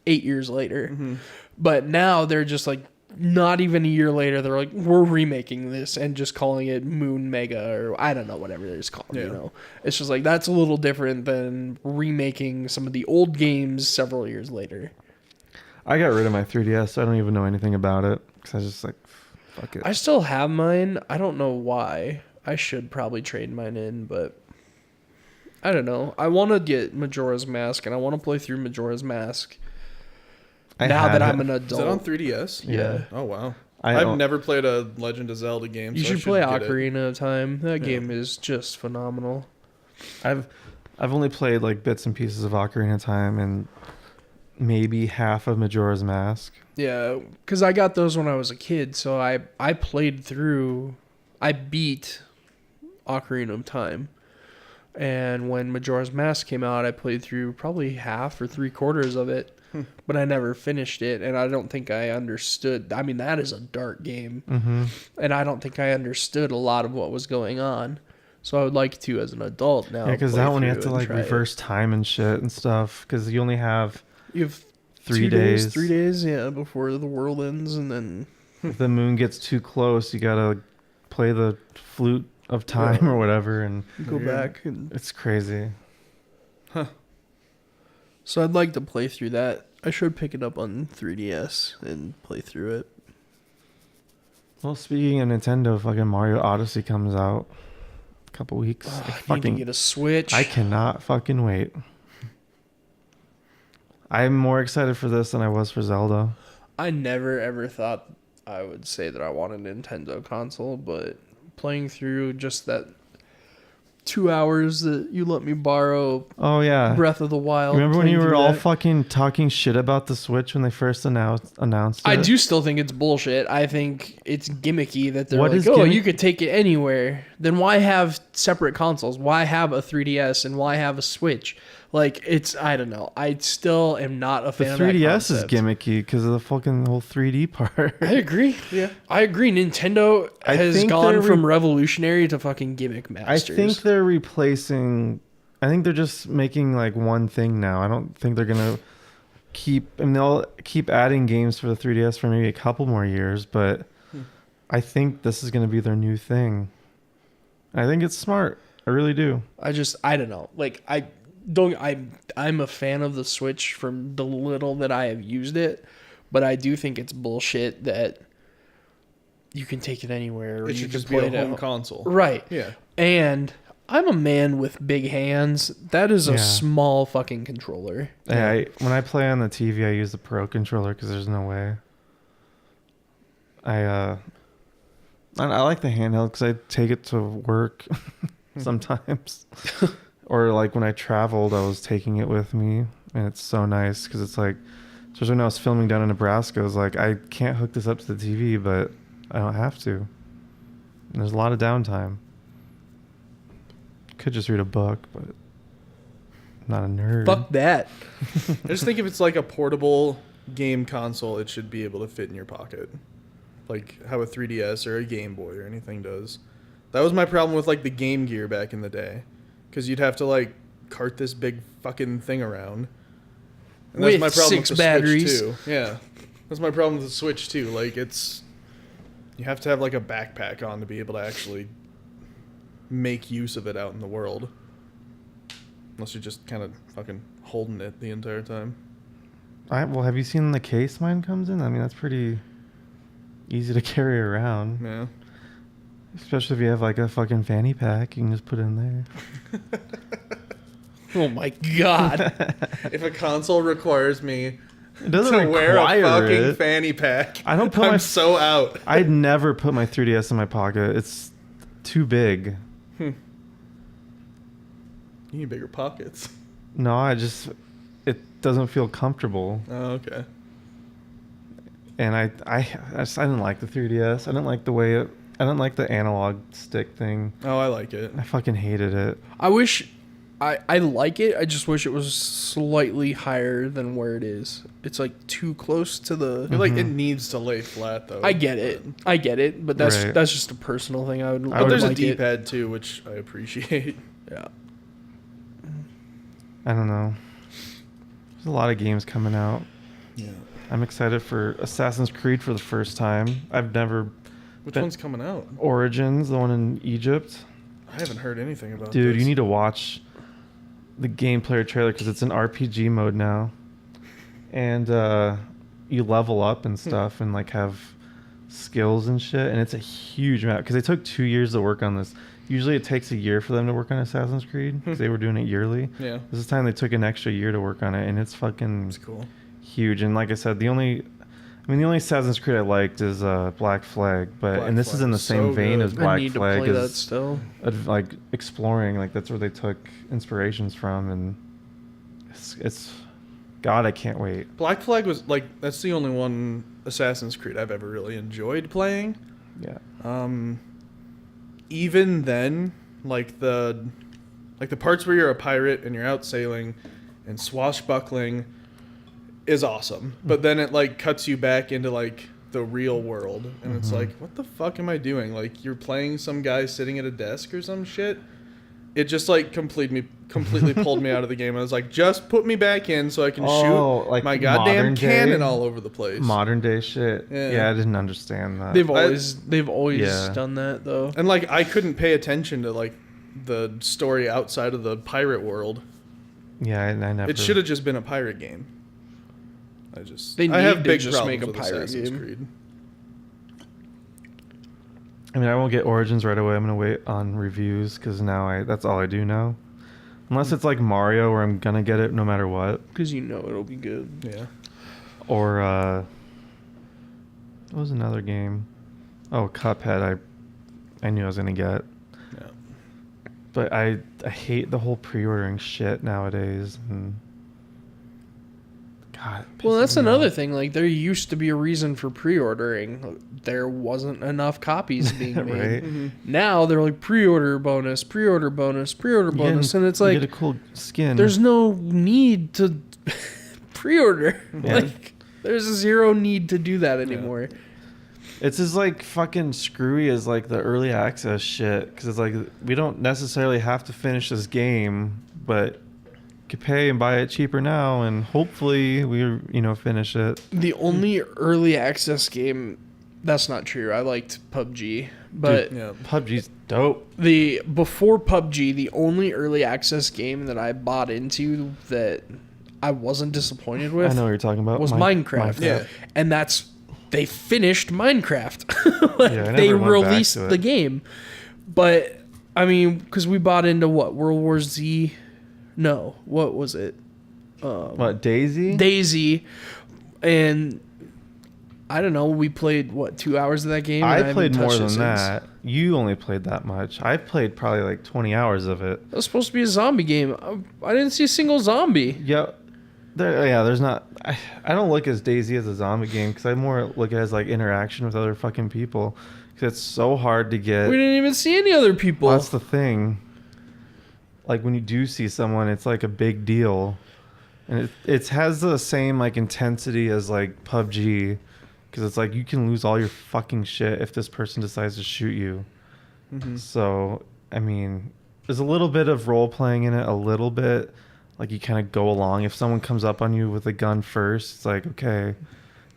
B: 8 years later.
C: Mm-hmm.
B: But now they're just like not even a year later. They're like we're remaking this and just calling it Moon Mega or I don't know whatever they're just calling.
C: Yeah.
B: You know, it's just like that's a little different than remaking some of the old games several years later.
A: I got rid of my 3DS, so I don't even know anything about it because I was just like, fuck it.
B: I still have mine. I don't know why. I should probably trade mine in, but I don't know. I want to get Majora's Mask, and I want to play through Majora's Mask now that I'm an
C: is
B: adult.
C: that on 3DS?
B: Yeah.
C: Oh wow.
A: I
C: I've
A: don't-
C: never played a Legend of Zelda game.
B: You
C: so I
B: should play
C: get it.
B: Ocarina of Time. That
C: Yeah.
B: game is just phenomenal.
A: I've only played like bits and pieces of Ocarina of Time and maybe half of Majora's Mask.
B: Yeah, because I got those when I was a kid, so I played through. I beat Ocarina of Time. And when Majora's Mask came out, I played through probably half or 3/4 of it. But I never finished it, and I don't think I understood. I mean, that is a dark game.
A: Mm-hmm.
B: And I don't think I understood a lot of what was going on. So I would like to, as an adult now.
A: Yeah, because
B: play
A: that one you
B: through
A: have to
B: and
A: like
B: try it.
A: reverse time and shit and stuff because you only have
B: You have
A: 3
B: 2
A: days.
B: 3 days, yeah, before the world ends, and then
A: If the moon gets too close, you gotta play the flute of time
B: Yeah.
A: or whatever, and
B: go
C: Weird.
B: back. And
A: it's crazy.
B: so I'd like to play through that. I should pick it up on 3DS and play through it.
A: Well, speaking of Nintendo, fucking Mario Odyssey comes out a couple weeks.
B: I need to get a Switch.
A: I cannot fucking wait. I'm more excited for this than I was for Zelda.
B: I never ever thought I would say that I want a Nintendo console, but playing through just that 2 hours that you let me borrow
A: Oh yeah.
B: Breath of the Wild.
A: Remember when
B: playing
A: you were
B: through
A: all
B: that-
A: fucking talking shit about the Switch when they first announced it?
B: I do still think it's bullshit. I think it's gimmicky that they're
A: What
B: like,
A: is
B: oh,
A: gimmick-
B: you could take it anywhere. Then why have separate consoles? Why have a 3DS and why have a Switch? Like, I don't know. I still am not a
A: The
B: fan of that
A: 3DS is
B: concept.
A: gimmicky because of the fucking whole 3D part.
B: I agree.
C: Yeah.
B: I agree. Nintendo
A: I
B: has
A: think
B: gone
A: they're
B: from revolutionary to fucking gimmick
A: I
B: masters.
A: think they're replacing. I think they're just making like one thing now. I don't think they're gonna keep. I mean, they'll keep adding games for the 3DS for maybe a couple more years, but I think this is gonna be their new thing. I think it's smart. I really do.
B: I don't know. Like, I'm a fan of the Switch from the little that I have used it, but I do think it's bullshit that you can take it anywhere. Or
C: It
B: you
C: should
B: can
C: just be
B: play
C: a
B: it at
C: home console.
B: Right.
C: Yeah.
B: And I'm a man with big hands. That is a
A: Yeah.
B: small fucking controller.
A: Yeah. When I play on the TV, I use the Pro controller because there's no way. I like the handheld because I take it to work sometimes, or like when I traveled, I was taking it with me, and it's so nice because it's like, especially when I was filming down in Nebraska, I was like, I can't hook this up to the TV, but I don't have to. And there's a lot of downtime. Could just read a book, but I'm not a nerd.
B: Fuck that.
C: I just think if it's like a portable game console, it should be able to fit in your pocket. Like how a 3DS or a Game Boy or anything does. That was my problem with like the Game Gear back in the day. Because you'd have to like cart this big fucking thing around. And that's
B: With
C: my problem
B: 6
C: with the
B: batteries.
C: Switch too. Yeah. That's my problem with the Switch too. Like you have to have like a backpack on to be able to actually make use of it out in the world. Unless you're just kind of fucking holding it the entire time.
A: Well, have you seen the case mine comes in? I mean, that's pretty easy to carry around.
C: Yeah.
A: Especially if you have like a fucking fanny pack, you can just put it in there.
B: Oh my god.
C: If a console requires me
A: It doesn't
C: to wear a
A: require
C: fucking
A: it.
C: fanny pack,
A: I don't put
C: I'm
A: my-
C: so out.
A: I'd never put my 3DS in my pocket. It's too big.
C: You need bigger pockets.
A: No, it doesn't feel comfortable.
C: Oh, okay.
A: And I didn't like the 3DS. I didn't like the way I didn't like the analog stick thing.
C: Oh, I like it.
A: I fucking hated it.
B: I wish I like it. I just wish it was slightly higher than where it is. It's like too close to the.
C: I feel like it needs to lay flat though.
B: I get it, but that's
A: Right.
B: that's just a personal thing. I would.
C: But there's
B: like
C: a
B: it.
C: D-pad too, which I appreciate.
B: Yeah.
A: I don't know. There's a lot of games coming out.
C: Yeah.
A: I'm excited for Assassin's Creed for the first time. I've never.
C: Which
A: That-
C: one's coming out?
A: Origins, the one in Egypt.
C: I haven't heard anything about
A: Dude,
C: this.
A: you need to watch the gameplay trailer because it's in RPG mode now, and you level up and stuff and like have skills and shit. And it's a huge map because they took 2 years to work on this. Usually it takes a year for them to work on Assassin's Creed because they were doing it yearly.
C: Yeah.
A: This time they took an extra year to work on it, and it's fucking
C: It's cool.
A: huge. And like I said, the only Assassin's Creed I liked is Black Flag, but
C: Black
A: and this is
C: Flag
A: in the
C: was
A: same
C: so
A: vein
C: good.
A: as Black
B: I need
A: Flag.
B: to play that
A: is
B: still.
A: like exploring, like that's where they took inspirations from, and it's God, I can't wait.
C: Black Flag was like that's the only one Assassin's Creed I've ever really enjoyed playing.
A: Yeah,
C: Even then, like the parts where you're a pirate and you're out sailing and swashbuckling is awesome. But then it like cuts you back into like the real world and it's like, what the fuck am I doing? Like you're playing some guy sitting at a desk or some shit. It just like completely pulled me out of the game. I was like, just put me back in so I can
A: Oh,
C: shoot
A: like
C: my goddamn
A: modern day?
C: cannon all over the place.
A: modern day shit.
C: Yeah.
A: Yeah, I didn't understand that.
B: They've always
A: Yeah.
B: done that though.
C: And like I couldn't pay attention to like the story outside of the pirate world.
A: Yeah, I never.
C: It should have just been a pirate game.
B: They
C: I have
B: need to
C: big
B: just
C: problems
B: make a
C: with
B: pirate
C: Assassin's
B: game.
C: Creed.
A: I mean, I won't get Origins right away. I'm gonna wait on reviews because now that's all I do now. Unless it's like Mario, where I'm gonna get it no matter what,
B: Because you know it'll be good.
C: Yeah.
A: or What was another game? Oh, Cuphead. I knew I was gonna get,
C: Yeah.
A: but I hate the whole pre-ordering shit nowadays. And God, it
B: Well,
A: pisses
B: that's
A: me
B: another
A: off.
B: thing. Like, there used to be a reason for pre-ordering. There wasn't enough copies being made.
A: Right?
C: Mm-hmm.
B: Now they're like pre-order bonus, pre-order bonus, pre-order bonus, and it's
A: You
B: like
A: get a cool skin.
B: there's no need to pre-order.
A: Yeah.
B: Like, there's zero need to do that anymore.
A: It's as like fucking screwy as like the early access shit, because it's like we don't necessarily have to finish this game, but you could pay and buy it cheaper now, and hopefully we finish it.
B: The only early access game, that's not true. I liked PUBG, but
C: Yeah.
A: PUBG's dope.
B: before PUBG, the only early access game that I bought into that I wasn't disappointed with
A: I know what you're talking about.
B: was Minecraft.
C: Yeah.
B: And they finished Minecraft.
A: Yeah, I
B: They
A: never went back
B: released
A: to it.
B: the game. But I mean, because we bought into what, World War Z? No, what was it?
A: What, Daisy?
B: Daisy. And I don't know, we played what, 2 hours of that game? And
A: I
B: haven't
A: played more
B: touched it
A: than
B: since.
A: that. You only played that much. I played probably like 20 hours of it.
B: It was supposed to be a zombie game. I didn't see a single zombie.
A: Yeah. There's not. I don't look as Daisy as a zombie game, because I more look at it as like interaction with other fucking people. Because it's so hard to get.
B: We didn't even see any other people.
A: Well, that's the thing. Like when you do see someone, it's like a big deal, and it has the same like intensity as like PUBG, because it's like you can lose all your fucking shit if this person decides to shoot you.
C: Mm-hmm.
A: So I mean, there's a little bit of role playing in it, a little bit. Like you kind of go along. If someone comes up on you with a gun first, it's like, okay,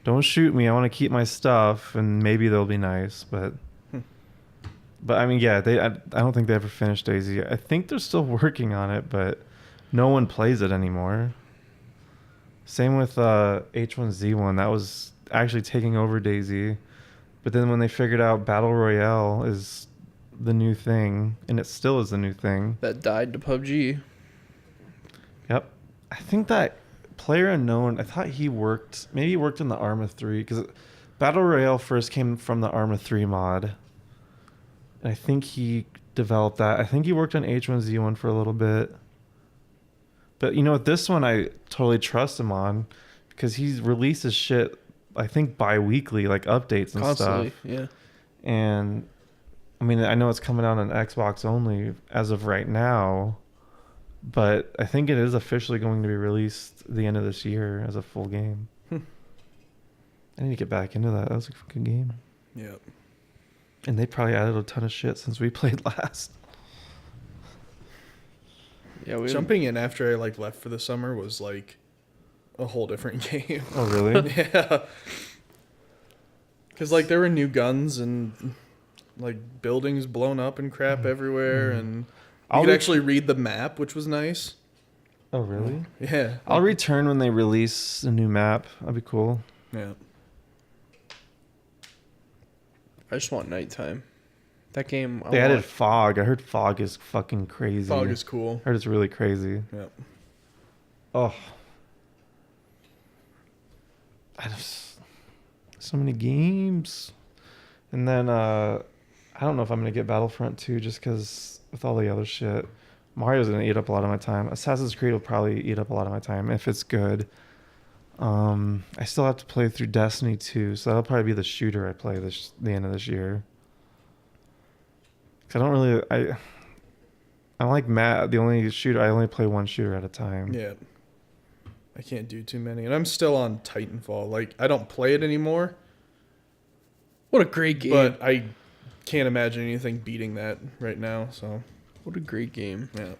A: don't shoot me. I want to keep my stuff, and maybe they'll be nice. But I mean, yeah, I don't think they ever finished Daisy. I think they're still working on it, but no one plays it anymore. Same with H1Z1. That was actually taking over Daisy. But then when they figured out Battle Royale is the new thing, and it still is the new thing.
B: That died to PUBG.
A: Yep. I think that PlayerUnknown, I thought maybe he worked in the Arma 3, because Battle Royale first came from the Arma 3 mod. And I think he developed that. I think he worked on H1Z1 for a little bit. But this one I totally trust him on, because he releases shit, I think, bi-weekly, like updates and
B: Constantly,
A: stuff.
B: yeah.
A: And I mean, I know it's coming out on Xbox only as of right now, but I think it is officially going to be released the end of this year as a full game. I need to get back into that. That was a good game.
C: Yeah.
A: And they probably added a ton of shit since we played last.
B: Yeah, we
C: Jumping in after I left for the summer was like a whole different game.
A: Oh, really?
C: Yeah. Because there were new guns and buildings blown up and crap everywhere, and you could actually read the map, which was nice.
A: Oh, really?
C: Yeah.
A: I'll return when they release a new map. That'd be cool.
C: Yeah.
B: I just want nighttime. That game.
A: They added fog. I heard fog is fucking crazy.
C: Fog is cool.
A: I heard it's really crazy.
C: Yeah.
A: Oh. So many games. And then I don't know if I'm going to get Battlefront 2 just because with all the other shit. Mario's going to eat up a lot of my time. Assassin's Creed will probably eat up a lot of my time if it's good. I still have to play through Destiny 2, so that'll probably be the shooter I play the end of this year. 'Cause I don't really... I'm like Matt, the only shooter... I only play one shooter at a time.
C: Yeah. I can't do too many. And I'm still on Titanfall. I don't play it anymore,
B: What a great game.
C: but I can't imagine anything beating that right now, so...
B: What a great game.
C: Yeah.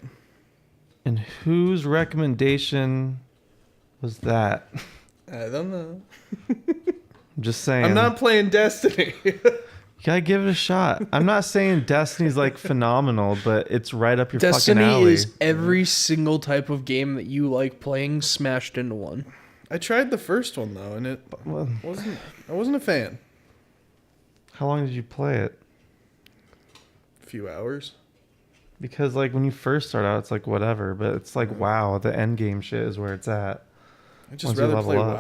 A: And whose recommendation was that?
C: I don't know.
A: I'm just saying.
C: I'm not playing Destiny.
A: You gotta give it a shot. I'm not saying Destiny's phenomenal, but it's right up your
B: Destiny
A: fucking alley.
B: is every single type of game that you like playing smashed into one.
C: I tried the first one though, and it
A: Well,
C: I wasn't a fan.
A: how long did you play it?
C: A few hours.
A: Because when you first start out, it's whatever, but it's wow, the end game shit is where it's at.
C: I just
A: Once you
C: rather
A: level
C: play
A: up.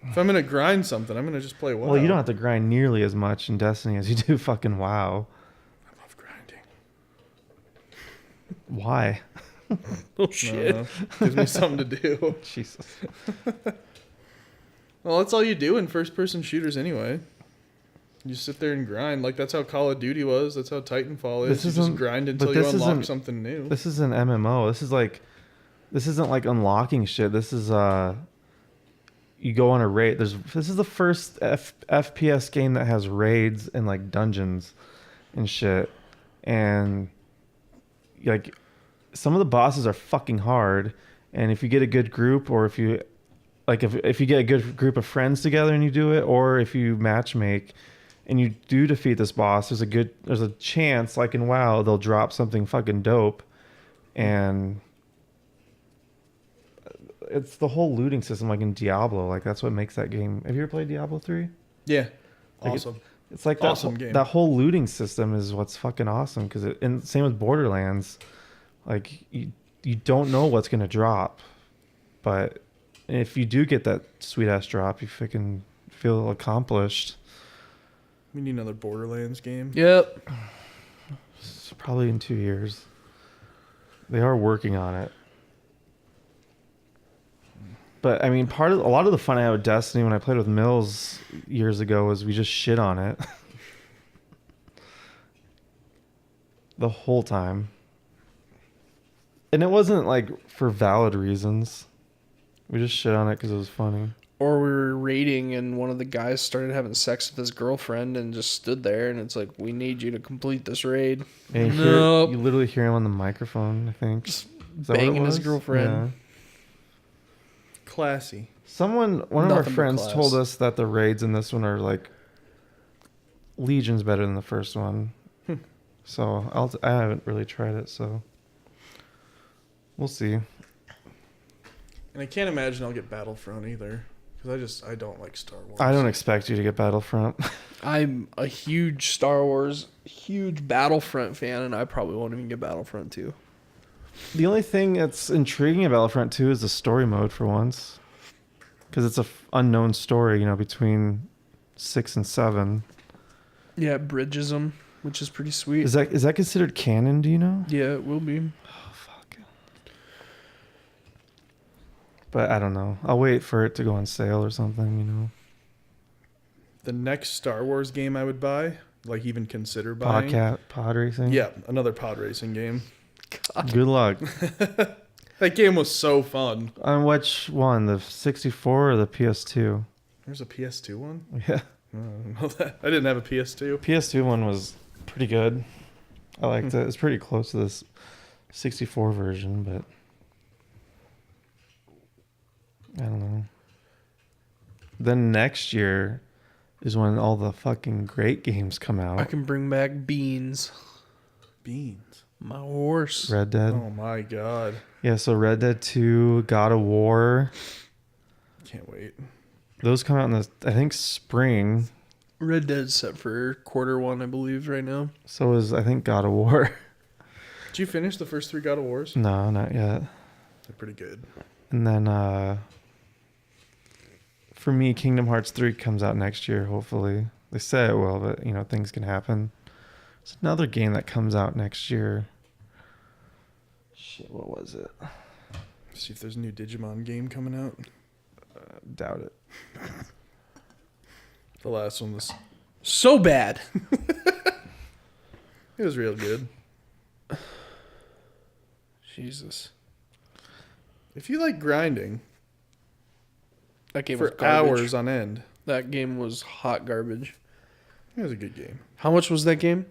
C: WoW. If I'm gonna grind something, I'm gonna just play WoW.
A: Well, you don't have to grind nearly as much in Destiny as you do fucking WoW.
C: I love grinding.
A: Why?
B: Oh shit.
C: Gives me something to do.
A: Jesus.
C: Well, that's all you do in first-person shooters anyway. You sit there and grind. Like, that's how Call of Duty was. That's how Titanfall is. You just grind until you unlock something new.
A: This is an MMO. This isn't like unlocking shit. This is you go on a raid. This is the first FPS game that has raids and like dungeons and shit. And like some of the bosses are fucking hard. And if you get a good group, or if you if you get a good group of friends together and you do it, or if you matchmake and you do defeat this boss, there's a chance, like in WoW, they'll drop something fucking dope. And it's the whole looting system, like in Diablo. Like that's what makes that game. Have you ever played Diablo 3?
C: Yeah.
A: Like
C: Awesome.
A: It's like
C: Awesome game.
A: that whole looting system is what's fucking awesome. And same with Borderlands. Like you don't know what's gonna drop, but if you do get that sweet ass drop, you fucking feel accomplished.
C: We need another Borderlands game.
B: Yep.
A: It's probably in 2 years. They are working on it. But I mean, a lot of the fun I had with Destiny when I played with Mills years ago was we just shit on it the whole time, and it wasn't like for valid reasons. We just shit on it because it was funny.
B: Or we were raiding and one of the guys started having sex with his girlfriend and just stood there, and it's like, we need you to complete this raid.
A: And
B: Nope.
A: you literally hear him on the microphone, I think.
B: Just
A: Is that what it
B: banging his
A: was?
B: girlfriend.
A: Yeah.
C: Classy.
A: One of our
B: Nothing but
A: friends
B: class.
A: told us that the raids in this one are like Legion's better than the first one. So I haven't really tried it, so we'll see.
C: And I can't imagine I'll get Battlefront either. Because I don't like Star Wars.
A: I don't expect you to get Battlefront.
B: I'm a huge Star Wars, huge Battlefront fan, and I probably won't even get Battlefront 2.
A: The only thing that's intriguing about Battlefront 2 is the story mode for once. Because it's a unknown story, between 6 and 7.
B: Yeah, it bridges them, which is pretty sweet.
A: Is that considered canon, do you know?
B: Yeah, it will be.
A: Oh, fuck. But I don't know. I'll wait for it to go on sale or something,
C: The next Star Wars game I would buy, like even consider buying.
A: Pod racing?
C: Yeah, another pod racing game.
B: God.
A: Good luck.
C: That game was so fun.
A: On which one? The 64 or the PS2?
C: There's a PS2 one?
A: Yeah.
C: I don't know that. I didn't have a PS2.
A: PS2 one was pretty good. I liked it. It's pretty close to this 64 version, but I don't know. Then next year is when all the fucking great games come out.
B: I can bring back Beans,
C: Beans.
B: my horse.
A: Red Dead.
C: Oh my god.
A: Yeah, so Red Dead 2, God of War.
C: Can't wait.
A: Those come out in I think spring.
B: Red Dead's set for Q1, I believe, right now.
A: So is, I think, God of War.
C: Did you finish the first 3 God of Wars?
A: No, not yet.
C: They're pretty good.
A: And then for me, Kingdom Hearts 3 comes out next year, hopefully. They say it will, but, things can happen. It's another game that comes out next year. Shit, what was it?
C: See if there's a new Digimon game coming out.
A: Doubt it.
C: The last one was...
B: So bad.
C: It was real good.
B: Jesus.
C: If you like grinding
B: That game was
C: for
B: garbage.
C: hours on end,
B: That game was hot garbage.
C: it was a good game.
B: How much was that game?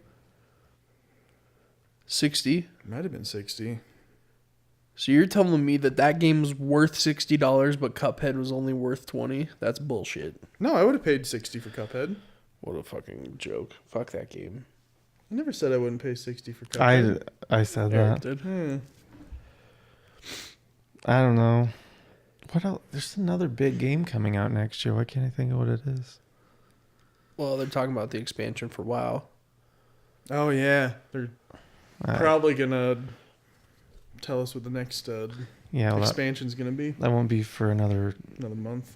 B: 60.
C: It might have been 60.
B: So you're telling me that game was worth $60, but Cuphead was only worth 20? That's bullshit.
C: No, I would have paid 60 for Cuphead.
B: What a fucking joke. Fuck that game.
C: I never said I wouldn't pay 60 for Cuphead.
A: I said
B: Eric
A: that.
B: did.
A: I don't know. What else? There's another big game coming out next year. Why can't I think of what it is?
B: Well, they're talking about the expansion for WoW.
C: Oh, yeah. They're probably going to tell us what the next
A: yeah, well,
C: expansion's going to be.
A: that won't be for another
C: Another month.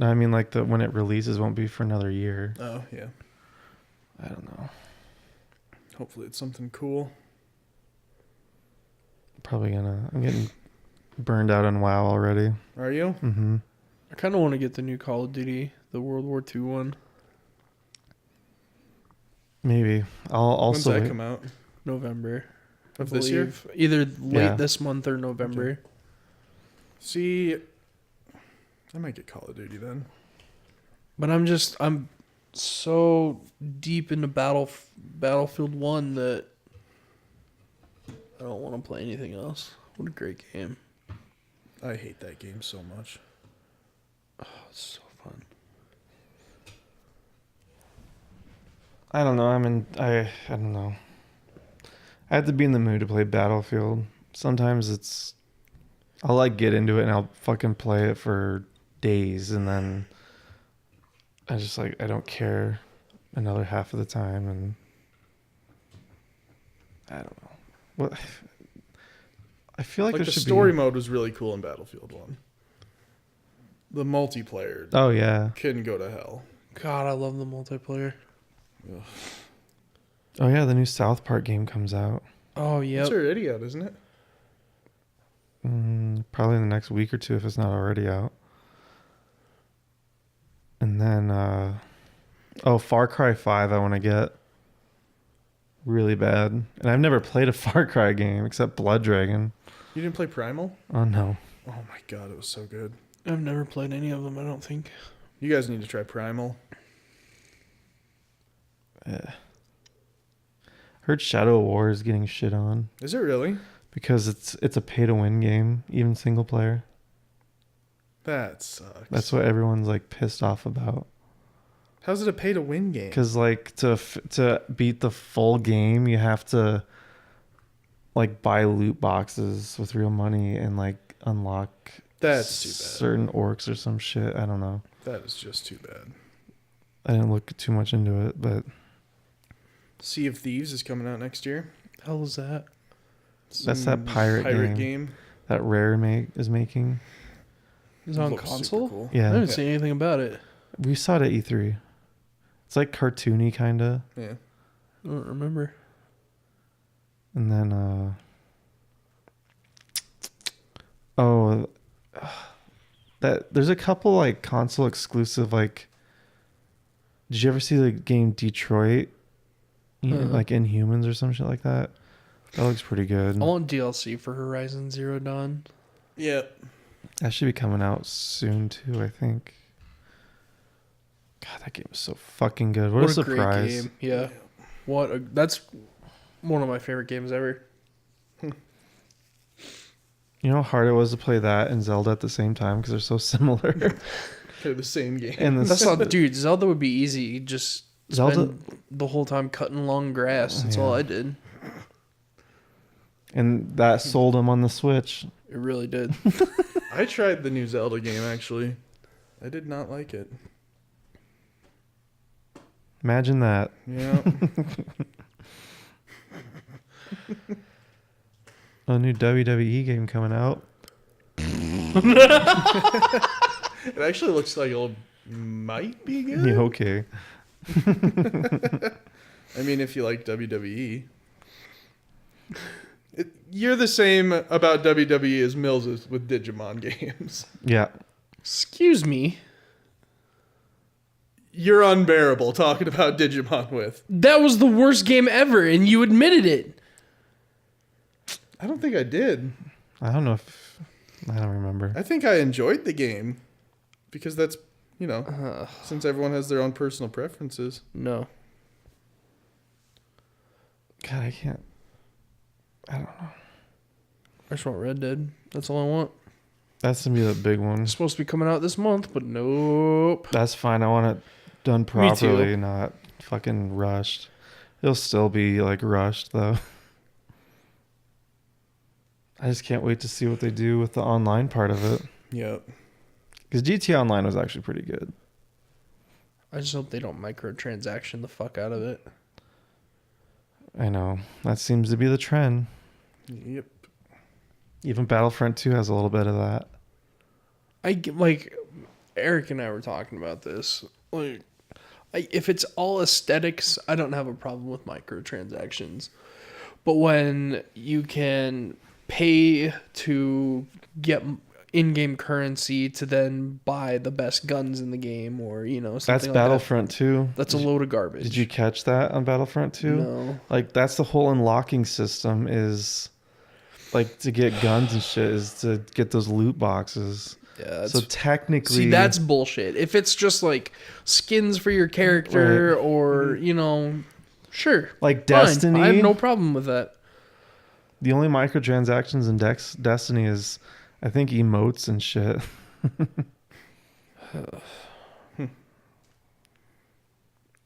A: I mean, like when it releases won't be for another year.
C: Oh yeah.
A: I don't know.
C: Hopefully it's something cool.
A: Probably gonna. I'm getting burned out on WoW already.
C: Are you?
A: Mm-hmm.
B: I kind of want to get the new Call of Duty, the World War II one.
A: Maybe. I'll
C: When's
A: also.
C: that come out?
B: November.
C: Of this year?
B: believe. Either late
A: Yeah.
B: this month or November.
C: Okay. See, I might get Call of Duty then.
B: But I'm so deep into Battlefield 1 that I don't want to play anything else. What a great game.
C: I hate that game so much.
B: Oh, it's so fun.
A: I don't know. I don't know. I have to be in the mood to play Battlefield. Sometimes I'll like get into it and I'll fucking play it for days and then I just like I don't care another half of the time and I don't know. What I feel like
C: Like
A: there
C: the
A: should
C: story
A: be.
C: mode was really cool in Battlefield 1. The multiplayer
A: Oh yeah.
C: couldn't go to hell.
B: God, I love the multiplayer.
C: Ugh.
A: Oh yeah, the new South Park game comes out.
B: Oh, yep.
C: It's already out, isn't it?
A: Probably in the next week or two if it's not already out. And then Far Cry 5 I want to get really bad. And I've never played a Far Cry game except Blood Dragon.
C: You didn't play Primal?
A: Oh no.
C: Oh my god, it was so good.
B: I've never played any of them, I don't think.
C: You guys need to try Primal.
A: Heard Shadow of War is getting shit on
C: Is it really?
A: because it's a pay to win game, even single player.
C: That sucks.
A: That's what everyone's like pissed off about.
C: How's it a pay to win game?
A: Because like to beat the full game, you have to like buy loot boxes with real money and like unlock
C: That's too bad.
A: certain orcs or some shit. I don't know.
C: That is just too bad.
A: I didn't look too much into it, but
C: Sea of Thieves is coming out next year.
B: Hell is that?
A: that's that pirate game that Rare is making.
B: Is it on
C: Looks super
B: console?
C: cool.
B: I
A: Yeah,
B: haven't seen anything about it.
A: we saw it at E3. It's like cartoony kind of,
C: Yeah.
B: I don't remember.
A: and then oh, that there's a couple like console exclusive like. Did you ever see the game Detroit? Like Inhumans or some shit like that? That looks pretty good.
B: I want DLC for Horizon Zero Dawn.
C: Yep.
A: That should be coming out soon too, I think. God, that game is so fucking good. What a surprise.
B: Great game. Yeah. That's one of my favorite games ever.
A: You know how hard it was to play that and Zelda at the same time because they're so similar.
C: They're the same game.
A: And
B: That's not, dude. Zelda would be easy. You just
A: Zelda-
B: spend the whole time cutting long grass. That's all
A: Yeah.
B: I did.
A: And that sold them on the Switch.
B: It really did.
C: I tried the new Zelda game actually. I did not like it.
A: Imagine that.
C: Yeah.
A: A new WWE game coming out.
C: It actually looks like it might be good.
A: Yeah, okay.
C: I mean, if you like WWE. You're the same about WWE as Mills is with Digimon games.
A: Yeah.
B: Excuse me.
C: You're unbearable talking about Digimon with.
B: That was the worst game ever, and you admitted it.
C: I don't think I did.
A: I don't know if... I don't remember.
C: I think I enjoyed the game. Because that's, since everyone has their own personal preferences.
B: No.
A: God, I can't... I don't know.
B: I just want Red Dead. That's all I want.
A: That's going to be the big one.
B: It's supposed to be coming out this month, but nope.
A: That's fine. I want it done
B: Me too.
A: properly, not fucking rushed. It'll still be like rushed though. I just can't wait to see what they do with the online part of it.
C: Yep.
A: Because GTA Online was actually pretty good.
B: I just hope they don't microtransaction the fuck out of it.
A: I know. That seems to be the trend.
C: Yep.
A: Even Battlefront 2 has a little bit of that.
B: Eric and I were talking about this. Like, if it's all aesthetics, I don't have a problem with microtransactions. But when you can pay to get in-game currency to then buy the best guns in the game, or
A: That's
B: something like
A: Battlefront 2.
B: that, that's a load of garbage.
A: Did you catch that on Battlefront 2?
B: No.
A: Like, that's the whole unlocking system is, like, to get guns and shit is to get those loot boxes.
B: Yeah.
A: So technically...
B: See, that's bullshit. If it's just like skins for your character or, sure.
A: Like
B: fine.
A: Destiny.
B: I have no problem with that.
A: The only microtransactions in Destiny is, I think, emotes and shit.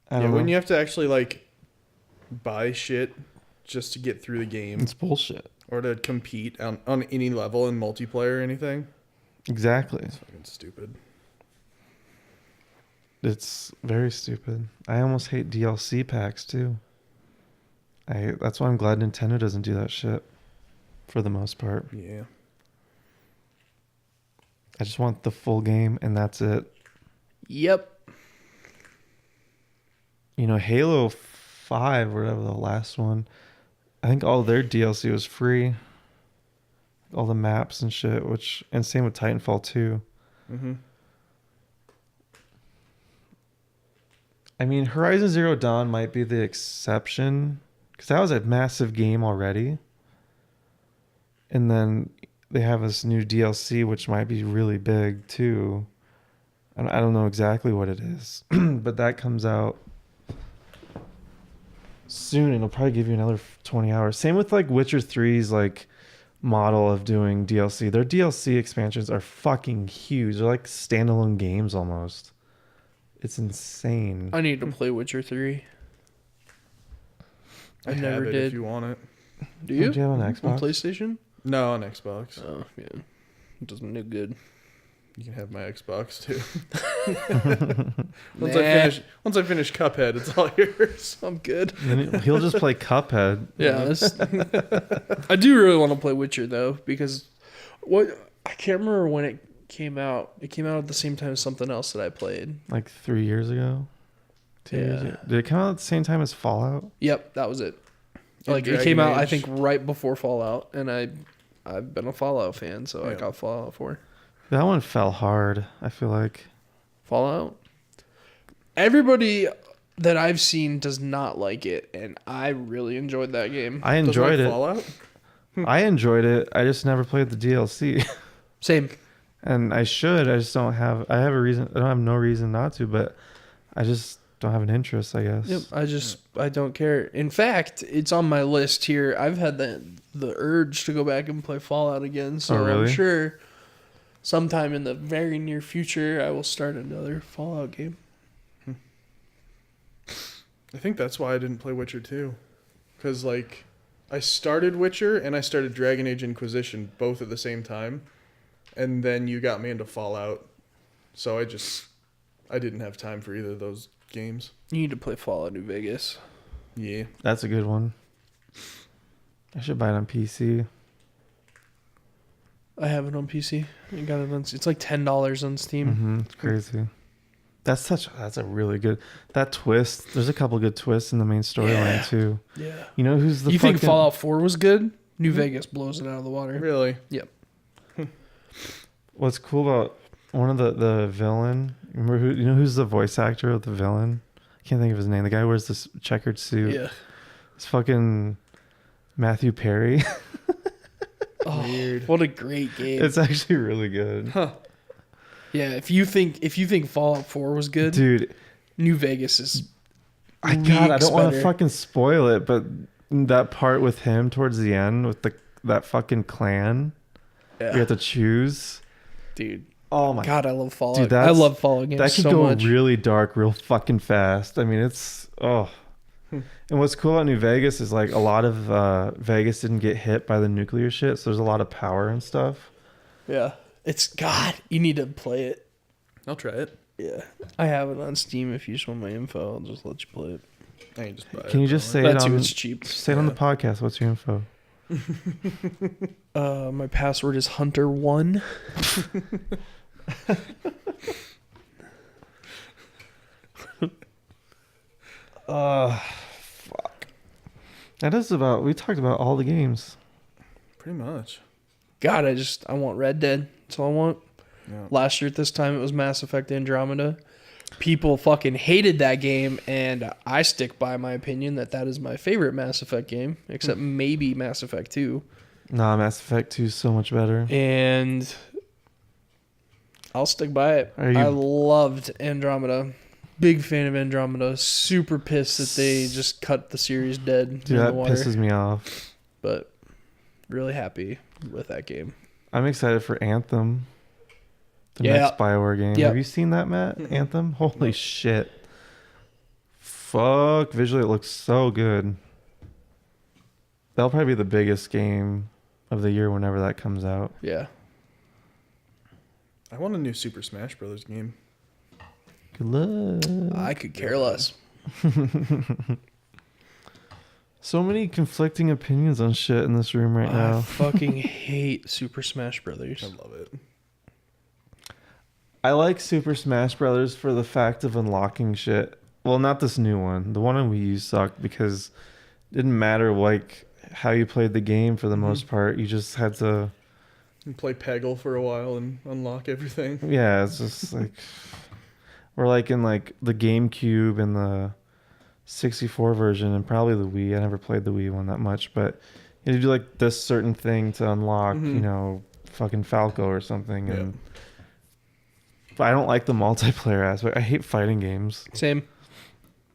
A: I don't know.
C: When you have to actually like buy shit just to get through the game
A: It's bullshit.
C: or to compete on any level in multiplayer or anything,
A: Exactly.
C: it's fucking stupid.
A: It's very stupid. I almost hate DLC packs too. That's why I'm glad Nintendo doesn't do that shit for the most part.
C: Yeah.
A: I just want the full game and that's it.
B: Yep.
A: Halo 5, whatever the last one, I think all their DLC was free. All the maps and shit, and same with Titanfall 2.
C: Mm-hmm.
A: I mean, Horizon Zero Dawn might be the exception because that was a massive game already. And then they have this new DLC, which might be really big too. I don't know exactly what it is, but that comes out soon and it'll probably give you another 20 hours. Same with like Witcher 3's like model of doing DLC. Their DLC expansions are fucking huge. They're like standalone games almost. It's insane.
B: I need to play Witcher 3. I
C: have
B: never
C: it
B: did.
C: if you want it.
B: Do you?
A: Do you have an Xbox?
B: On PlayStation?
C: No, on Xbox.
B: Oh, yeah. It doesn't do good.
C: You can have my Xbox too.
B: Nah.
C: Once I finish Cuphead, it's all yours.
B: I'm good.
A: Then he'll just play Cuphead.
B: Yeah, I do really want to play Witcher though, because I can't remember when it came out. It came out at the same time as something else that I played.
A: Like 3 years ago. 2 years ago. Did it come out at the same time as Fallout?
B: Yep, that was it.
C: And
B: Like
C: Dragon
B: it came out, I
C: Age.
B: think, right before Fallout, and I've been a Fallout fan, so I
C: Yeah.
B: got Fallout 4.
A: That one fell hard, I feel like.
B: Fallout. Everybody that I've seen does not like it, and I really enjoyed that game.
A: I
C: Doesn't
A: enjoyed
C: like
A: it.
C: Fallout?
A: I enjoyed it. I just never played the DLC.
B: Same.
A: And I should. I just don't have. I have a reason. I don't have no reason not to, but I just don't have an interest, I guess.
B: Yep. I don't care. In fact, it's on my list here. I've had the urge to go back and play Fallout again, so
A: Oh, really?
B: I'm sure sometime in the very near future I will start another Fallout game.
C: I think that's why I didn't play Witcher 2. Because, like, I started Witcher and I started Dragon Age Inquisition both at the same time. And then you got me into Fallout. So I didn't have time for either of those games.
B: You need to play Fallout New Vegas.
C: Yeah.
A: That's a good one. I should buy it on PC.
B: I have it on PC. I got it on. It's like $10 on Steam.
A: Mm-hmm. It's crazy. That's a really good. That twist. There's a couple good twists in the main storyline too.
B: Yeah.
A: You know who's the
B: You
A: fucking...
B: think Fallout 4 was good? New Vegas blows it out of the water.
C: Really?
B: Yep.
A: What's cool about one of the villain? Remember who's the voice actor of the villain? I can't think of his name. The guy who wears this checkered suit.
B: Yeah.
A: It's fucking Matthew Perry.
B: Oh,
C: Weird.
B: what a great game.
A: It's actually really good.
C: Huh.
B: Yeah, if you think Fallout 4 was good,
A: Dude,
B: New Vegas is
A: I don't want to
B: better.
A: fucking spoil it, but that part with him towards the end with that fucking clan, you have to choose.
B: Dude.
A: Oh my
B: God, I love Fallout.
A: Dude,
B: I love Fallout games
A: that could
B: so
A: go
B: much.
A: really dark real fucking fast. I mean, it's And what's cool about New Vegas is like a lot of Vegas didn't get hit by the nuclear shit, so there's a lot of power and stuff.
B: Yeah. It's God, you need to play it.
C: I'll try it.
B: Yeah. I have it on Steam. If you just want my info, I'll just let you play it.
C: I can just buy it.
A: Can you just say
B: That's
A: it
B: who
A: on
B: it's cheap.
A: say it on the podcast? What's your info?
B: My password is Hunter1.
A: Fuck. That is about. We talked about all the games.
C: Pretty much.
B: God, I want Red Dead. That's all I want.
C: Yeah.
B: Last year at this time, it was Mass Effect Andromeda. People fucking hated that game, and I stick by my opinion that is my favorite Mass Effect game, except maybe Mass Effect 2.
A: Nah, Mass Effect 2 is so much better.
B: And I'll stick by it. I loved Andromeda. Big fan of Andromeda. Super pissed that they just cut the series dead
A: Dude,
B: in
A: that
B: the water.
A: pisses me off.
B: But really happy with that game.
A: I'm excited for Anthem. The
B: Yeah.
A: next BioWare game.
B: Yep.
A: Have you seen that, Matt? Anthem? Holy shit. Fuck. Visually, it looks so good. That'll probably be the biggest game of the year whenever that comes out.
B: Yeah.
C: I want a new Super Smash Brothers game.
A: Good luck.
B: I could care less.
A: So many conflicting opinions on shit in this room right
B: I
A: now.
B: fucking hate Super Smash Brothers.
C: I love it.
A: I like Super Smash Brothers for the fact of unlocking shit. Well, not this new one. The one on Wii U sucked because it didn't matter like how you played the game for the most part. You just had to.
C: You play Peggle for a while and unlock everything.
A: Yeah, it's just like we're like in like the GameCube and the 64 version and probably the Wii. I never played the Wii one that much, but you had to do like this certain thing to unlock, you know, fucking Falco or something. And but I don't like the multiplayer aspect. I hate fighting games.
B: Same.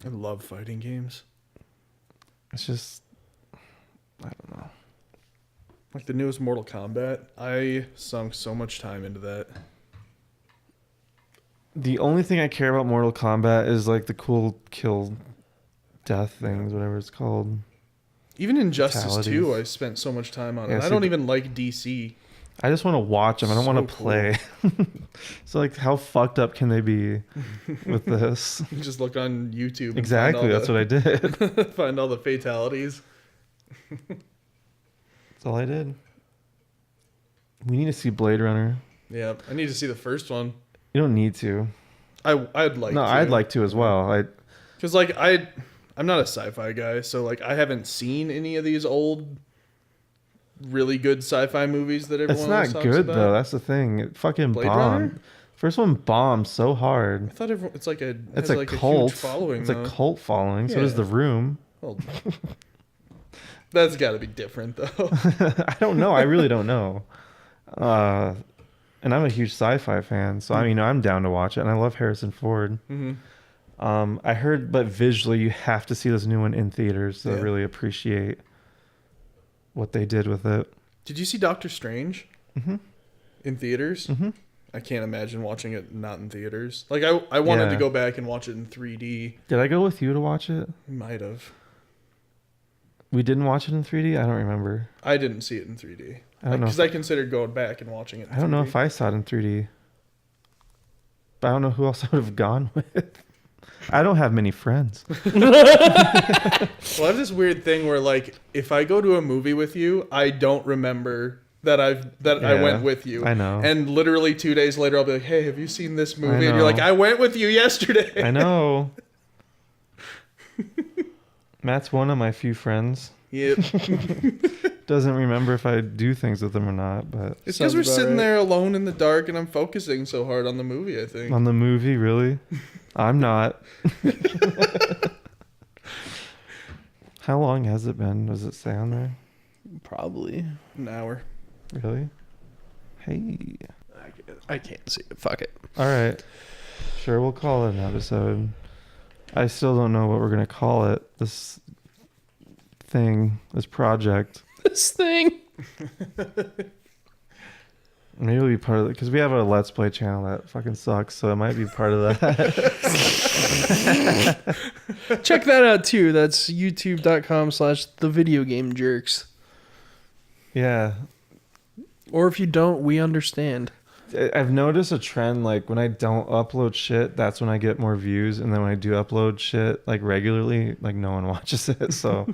C: I love fighting games.
A: It's just I don't know.
C: Like the newest Mortal Kombat, I sunk so much time into that.
A: The only thing I care about Mortal Kombat is like the cool kill death things, whatever it's called.
C: Even Injustice
A: Fatalities.
C: 2, I spent so much time on it.
A: Yeah,
C: I
A: see,
C: don't even like DC.
A: I just want to watch them. I don't
C: So
A: want to play. So like, how fucked up can they be with this?
C: You just look on YouTube. And
A: Exactly, that's what I did.
C: find all the fatalities.
A: That's all I did. We need to see Blade Runner.
C: Yeah, I need to see the first one.
A: You don't need to.
C: I'd like.
A: No,
C: to.
A: I'd like to as well.
C: Because like I'm not a sci-fi guy, so like I haven't seen any of these old, really good sci-fi movies that everyone
A: It's
C: else
A: not
C: talks
A: good
C: about.
A: though. That's the thing. It fucking
C: Blade
A: bombed.
C: Runner?
A: First one bombed so hard.
C: I thought it's like a
A: It's
C: has
A: a
C: like
A: cult.
C: a huge following.
A: It's
C: though.
A: a cult following. So does
C: Yeah.
A: The Room.
C: Well, that's got to be different though.
A: I don't know. I really don't know. And I'm a huge sci-fi fan, so I mean, I'm down to watch it, and I love Harrison Ford. I heard, but visually, you have to see this new one in theaters to
C: Yeah.
A: really appreciate what they did with it.
C: Did you see Doctor Strange? In theaters? I can't imagine watching it not in theaters. Like I wanted
A: Yeah.
C: to go back and watch it in 3D.
A: Did I go with you to watch it?
C: Might have.
A: We didn't watch it in 3D. I don't remember.
C: I didn't see it in 3D.
A: I don't know.
C: Because I considered going back and watching it. In
A: I don't know
C: 3D.
A: if I saw it in 3D. But I don't know who else I would have gone with. I don't have many friends.
C: Well, I have this weird thing where like if I go to a movie with you, I don't remember that I
A: Yeah,
C: went with you.
A: I know.
C: And literally 2 days later, I'll be like, "Hey, have you seen this movie?" And you're
A: know.
C: like, "I went with you yesterday."
A: I know. Matt's one of my few friends.
C: Yep.
A: Doesn't remember if I do things with them or not, but
C: It's because
B: Sounds
C: we're
B: about
C: sitting
B: right.
C: there alone in the dark, and I'm focusing so hard on the movie. I think.
A: on the movie, really? I'm not. How long has it been? Does it say on there?
B: Probably.
C: An hour.
A: Really? Hey.
B: I can't see it. Fuck it.
A: All right. Sure, we'll call it an episode. I still don't know what we're going to call it. This thing, this project.
B: This thing.
A: Maybe it'll be part of it because we have a Let's Play channel that fucking sucks, so it might be part of that.
B: Check that out too. That's youtube.com/thevideogamejerks.
A: Yeah.
B: Or if you don't, we understand.
A: I've noticed a trend, like when I don't upload shit, that's when I get more views, and then when I do upload shit like regularly, like no one watches it, so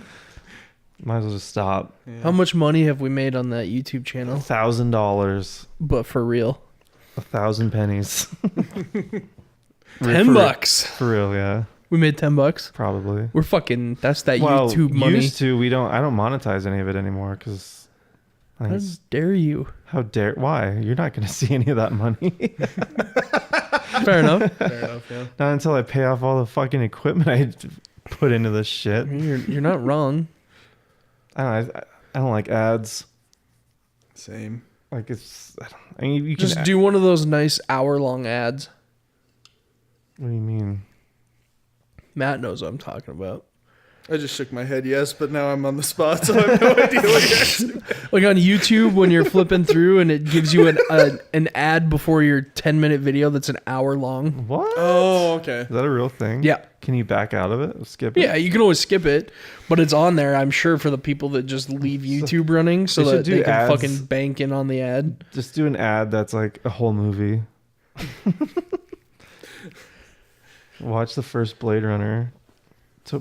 A: might as well just stop.
C: Yeah.
B: How much money have we made on that YouTube channel?
A: $1,000,
B: But for real.
A: 1,000 pennies.
B: $10.
A: For real, yeah.
B: We made $10.
A: Probably.
B: We're fucking. That's that
A: Well,
B: YouTube money.
A: used to. I don't monetize any of it anymore because.
B: How dare you?
A: How dare? Why? You're not going to see any of that money.
B: Fair enough.
C: Fair enough, yeah.
A: Not until I pay off all the fucking equipment I put into this shit.
B: You're not wrong.
A: I don't like ads.
C: Same.
A: Like I mean, you can
B: Just do one of those nice hour-long ads.
A: What do you mean?
B: Matt knows what I'm talking about.
C: I just shook my head yes, but now I'm on the spot, so I have no idea what you're asking.
B: Like on YouTube when you're flipping through and it gives you an ad before your 10-minute video that's an hour long.
A: What?
C: Oh, okay.
A: Is that a real thing?
B: Yeah.
A: Can you back out of it? Skip it?
B: Yeah, you can always skip it, but it's on there, I'm sure, for the people that just leave YouTube running so
A: They should
B: that
A: do
B: they can
A: ads.
B: fucking bank in on the ad.
A: Just do an ad that's like a whole movie. Watch the first Blade Runner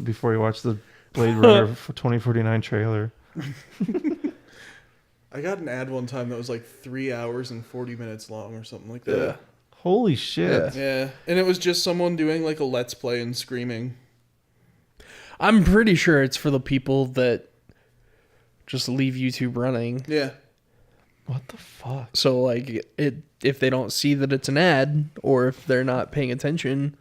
A: before you watch the Blade Runner 2049 trailer.
C: I got an ad one time that was like 3 hours and 40 minutes long or something like that.
A: Holy shit.
C: Yeah. And it was just someone doing like a let's play and screaming.
B: I'm pretty sure it's for the people that just leave YouTube running.
C: Yeah.
A: What the fuck?
B: So like if they don't see that it's an ad or if they're not paying attention,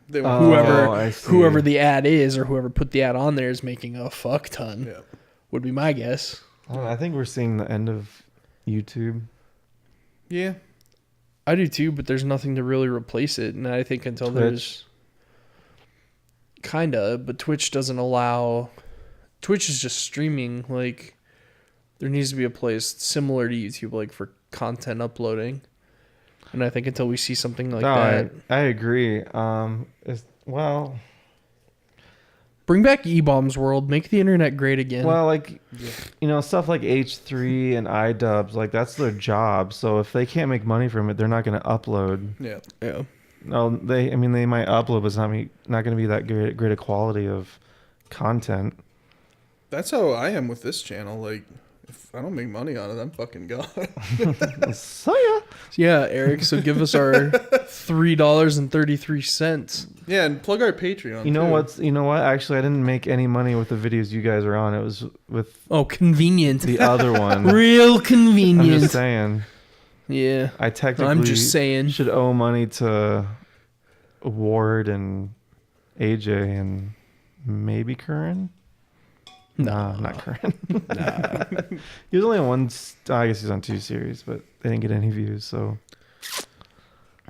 C: They
A: Oh, I see.
B: whoever the ad is or whoever put the ad on there is making a fuck ton.
C: Yeah.
B: Would be my guess.
A: I think we're seeing the end of YouTube.
C: Yeah.
B: I do too, but there's nothing to really replace it, and I think until there's kinda, but Twitch doesn't allow. Twitch is just streaming. Like there needs to be a place similar to YouTube, like for content uploading. And I think until we see something like that,
A: I agree. Well,
B: bring back E-Bombs World, make the internet great again.
A: well, like stuff like H3 and iDubbbz, like that's their job. So if they can't make money from it, they're not going to upload.
C: Yeah.
B: yeah.
A: No, they might upload, but it's not going to be that great a quality of content.
C: That's how I am with this channel. Like, if I don't make money on it, I'm fucking gone.
A: So yeah.
B: Yeah, Eric. So give us our $3.33.
C: Yeah, and plug our Patreon.
A: You know
C: too.
A: what? Actually, I didn't make any money with the videos you guys are on. It was with
B: Oh, convenient.
A: the other one.
B: Real
A: I'm
B: convenient.
A: just saying.
B: Yeah.
A: I technically
B: I'm just saying.
A: should owe money to Ward and AJ and maybe Curran.
B: No.
A: Not Curran. He was only on one. I guess he's on 2 series, but they didn't get any views. So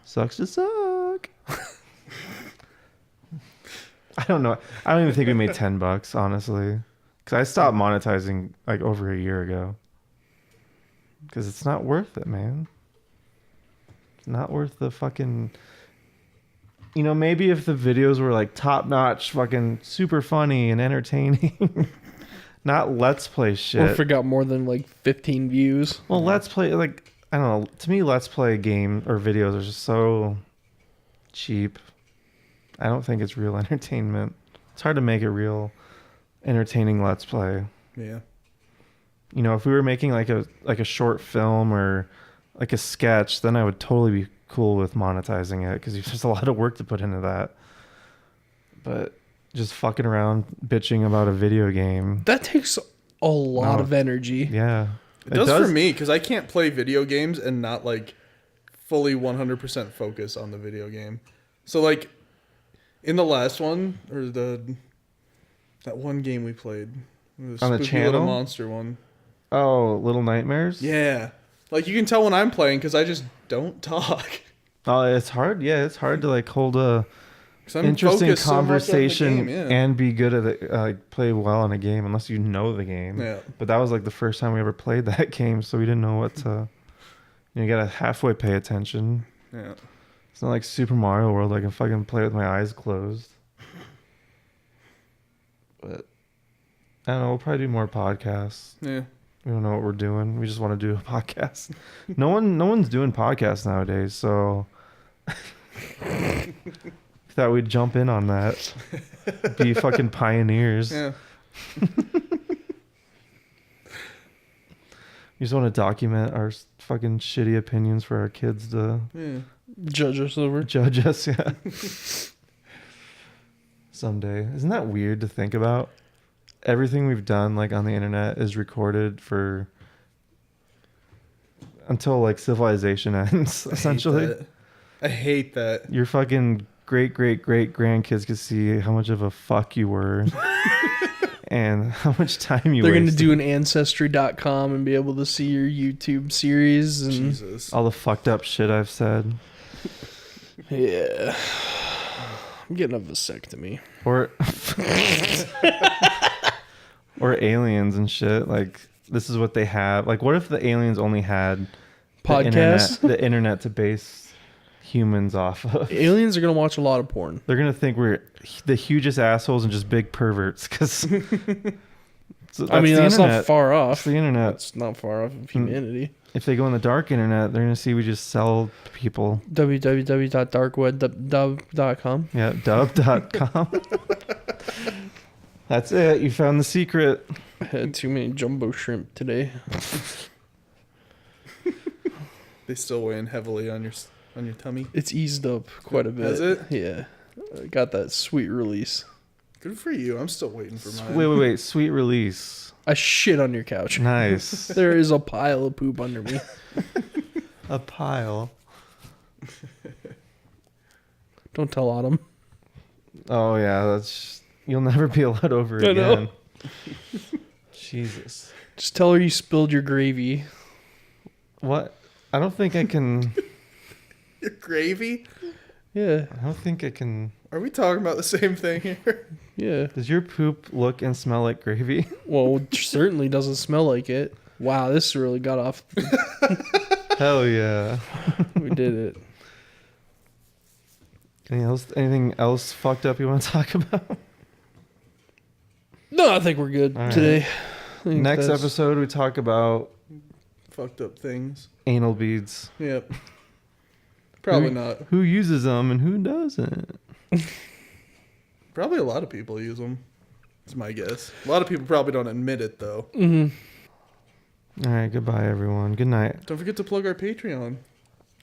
A: sucks to suck. I don't know. I don't even think we made $10, honestly, because I stopped monetizing like over a year ago. Because it's not worth it, man. It's not worth the fucking. Maybe if the videos were like top notch, fucking super funny and entertaining. Not let's play shit.
B: Or if it got more than like 15 views.
A: Well, let's play, like, I don't know. To me, let's play game or videos are just so cheap. I don't think it's real entertainment. It's hard to make a real entertaining let's play.
C: Yeah.
A: If we were making like a short film or like a sketch, then I would totally be cool with monetizing it because there's a lot of work to put into that. But just fucking around bitching about a video game.
B: That takes a lot
A: No.
B: of energy.
A: Yeah.
C: It does for me because I can't play video games and not like fully 100% focus on the video game. So like in the last one or that one game we played,
A: On the
C: Spooky
A: channel?
C: Little Monster one.
A: Oh, Little Nightmares?
C: Yeah, like you can tell when I'm playing because I just don't talk.
A: Oh, it's hard. Yeah, it's hard to like hold a
C: 'Cause I'm
A: interesting
C: focused so much on the
A: conversation
C: game, yeah.
A: and be good at it, like play well in a game unless you know the game.
C: Yeah.
A: But that was like the first time we ever played that game, so we didn't know what to. You gotta halfway pay attention.
C: Yeah.
A: It's not like Super Mario World. I can fucking play with my eyes closed. But I don't know. We'll probably do more podcasts.
C: Yeah.
A: We don't know what we're doing. We just want to do a podcast. No one's doing podcasts nowadays, so thought we'd jump in on that. Be fucking pioneers.
C: Yeah.
A: We just want to document our fucking shitty opinions for our kids to
C: Yeah.
B: Judge us over.
A: judge us. Yeah. someday. Isn't that weird to think about? Everything we've done like on the internet is recorded for until like civilization ends, essentially.
C: I hate that.
A: Your fucking great grandkids can see how much of a fuck you were and how much time you
B: They're going to
A: wasted.
B: do an ancestry.com and be able to see your YouTube series. And
C: Jesus.
A: All the fucked up shit I've said.
B: yeah. I'm getting a vasectomy.
A: Or or aliens and shit. Like, this is what they have. Like, what if the aliens only had
B: Podcasts?
A: the internet to base humans off of?
B: Aliens are going to watch a lot of porn.
A: They're gonna think we're the hugest assholes and just big perverts. Because
B: I mean, that's not far
A: It's
B: off.
A: the internet.
B: That's not far off of humanity.
A: If they go on the dark internet, they're gonna see we just sell people.
B: www.darkweb.com.
A: Yeah, dub.com. That's it. You found the secret.
B: I had too many jumbo shrimp today.
C: They still weighing heavily on your tummy.
B: It's eased up quite a bit.
C: Has it?
B: Yeah. I got that sweet release.
C: Good for you. I'm still waiting for mine.
A: Wait. Sweet release.
B: I shit on your couch.
A: Nice.
B: There is a pile of poop under me.
A: A pile.
B: Don't tell Autumn.
A: Oh yeah, that's. You'll never be allowed over
B: I know.
A: again. Jesus.
B: Just tell her you spilled your gravy.
A: What? I don't think I can.
C: Your gravy?
B: Yeah.
A: I don't think I can.
C: Are we talking about the same thing here?
B: Yeah.
A: Does your poop look and smell like gravy?
B: Well, it certainly doesn't smell like it. Wow, this really got off.
A: Hell yeah.
B: We did it.
A: Anything else fucked up you want to talk about?
B: No, I think we're good
A: All right.
B: today. I think
A: Next
B: that's-
A: episode, we talk about
C: Fucked up things.
A: anal beads.
C: Yep. Probably not.
A: Who uses them and who doesn't?
C: Probably a lot of people use them. That's my guess. A lot of people probably don't admit it, though.
B: Mhm.
A: All right, goodbye, everyone. Good night.
C: Don't forget to plug our Patreon.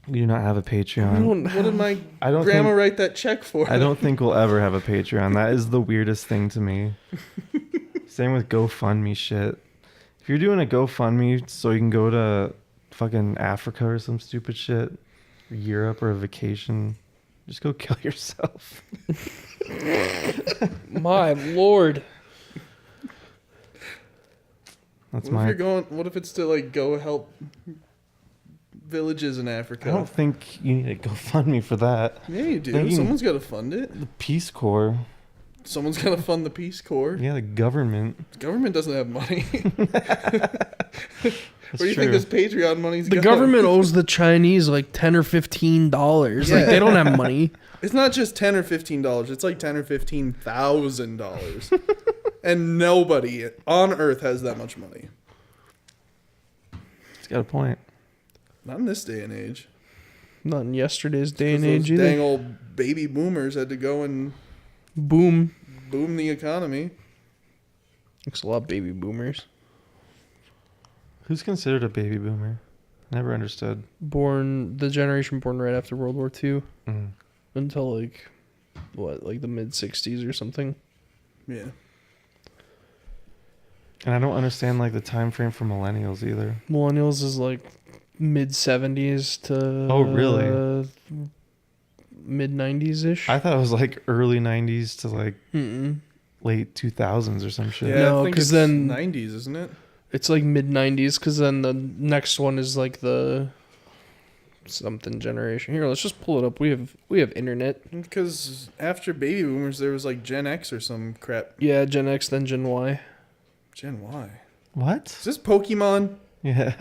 A: We do not have a
B: We
A: Patreon.
B: don't
C: What did my
A: I don't
C: grandma
A: think,
C: write that check for?
A: I don't think we'll ever have a Patreon. That is the weirdest thing to me. Same with GoFundMe shit. If you're doing a GoFundMe so you can go to fucking Africa or some stupid shit, or Europe or a vacation, just go kill yourself.
B: My lord.
A: That's
C: What if
A: my.
C: you're going? What if it's to like go help villages in Africa?
A: I don't think you need a GoFundMe for that.
C: Yeah, you do.
A: Thinking-
C: Someone's got to fund it.
A: The Peace Corps.
C: Someone's got to fund the Peace Corps.
A: Yeah, the government.
C: The government doesn't have money.
A: That's
C: Where do you think this Patreon money's
B: The
C: going?
B: government owes the Chinese like $10 or $15. Like
C: Yeah.
B: they don't have money.
C: It's not just $10 or $15. It's like $10 or $15,000, and nobody on Earth has that much money.
A: It's got a point.
C: Not in this day and age.
B: Not in yesterday's day and
C: 'Cause
B: age
C: those dang
B: either.
C: old baby boomers had to go and
B: Boom.
C: boom the economy.
B: Looks a lot of baby boomers.
A: Who's considered a baby boomer? Never understood.
B: The generation born right after World War II
A: Mm.
B: until like the mid 60s or something.
C: Yeah.
A: And I don't understand like the time frame for millennials either.
B: Millennials is like mid 70s to
A: Oh, really?
B: Mid 90s ish.
A: I thought it was like early 90s to like
B: Mm-mm.
A: late 2000s or some shit.
C: Yeah,
B: No,
C: I think
B: 'cause
C: it's
B: then-
C: 90s, isn't it?
B: It's like mid 90s because then the next one is like the something generation. Here, let's just pull it up. We have internet.
C: Because after baby boomers, there was like Gen X or some crap.
B: Yeah, Gen X, then Gen Y.
C: Gen Y.
A: What?
C: Is this Pokemon?
A: Yeah.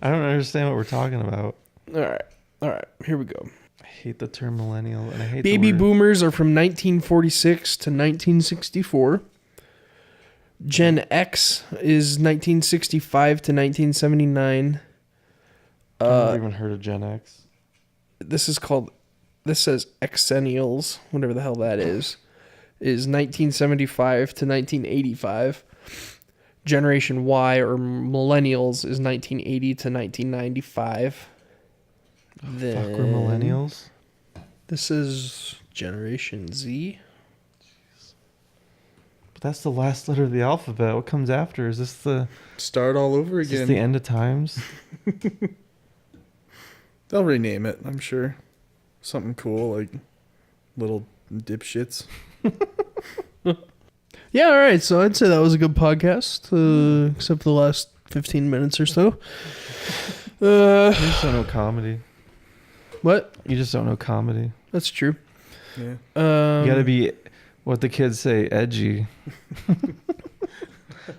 A: I don't understand what we're talking about.
B: All right. Here we go.
A: I hate the term millennial and I hate
B: Baby
A: the word.
B: boomers are from 1946 to 1964. Gen X is 1965 to 1979.
A: I've never even heard of Gen X.
B: This says Xennials, whatever the hell that is 1975 to 1985. Generation Y or Millennials is 1980 to 1995.
A: Fuck, we're millennials?
B: This is Generation Z.
A: But that's the last letter of the alphabet. What comes after? Is this
C: Start all over
A: is this
C: again.
A: the end of times?
C: They'll rename it, I'm sure. Something cool, like little dipshits.
B: Yeah, all right. So I'd say that was a good podcast, except for the last 15 minutes or so.
A: You just don't know comedy.
B: What?
A: You just don't know comedy.
B: That's true.
C: Yeah.
A: You gotta be, what the kids say, edgy.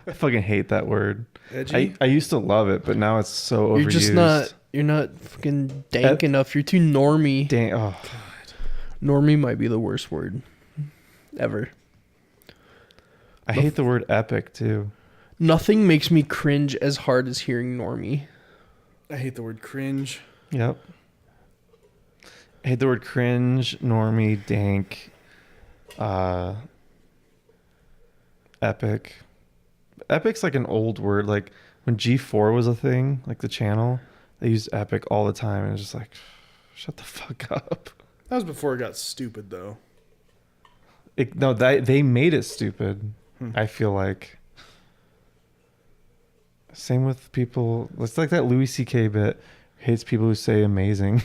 A: I fucking hate that word.
C: Edgy?
A: I used to love it, but now it's so overused.
B: You're just not. You're not fucking dank enough. You're too normie.
A: Dang, oh.
B: Normie might be the worst word ever.
A: I hate the word epic too.
B: Nothing makes me cringe as hard as hearing normie.
C: I hate the word cringe.
A: Yep. I hate the word cringe, normie, dank, epic. Epic's like an old word. Like when G4 was a thing, like the channel, they used epic all the time, and it's just like, shut the fuck up.
C: That was before it got stupid, though.
A: They made it stupid. I feel like. Same with people. It's like that Louis C.K. bit. Hates people who say amazing.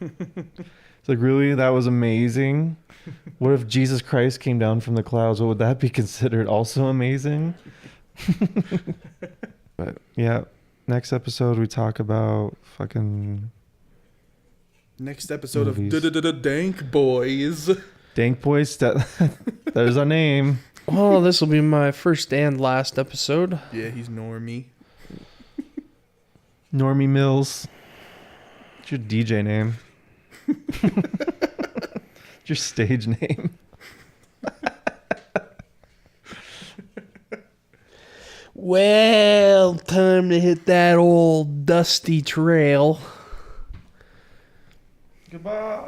A: It's like, really? That was amazing? What if Jesus Christ came down from the clouds? What would that be considered also amazing? But yeah, next episode we talk about fucking
C: Next episode
A: movies.
C: of Dank Boys.
A: Dank Boys. There's our name.
B: Well, this will be my first and last episode.
C: Yeah, he's normie.
A: Normie Mills. It's your DJ name. It's your stage name.
B: Well, time to hit that old dusty trail.
A: Goodbye.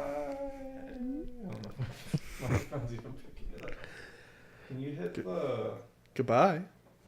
A: My phone's even picking it up. Can you hit the...
C: Goodbye.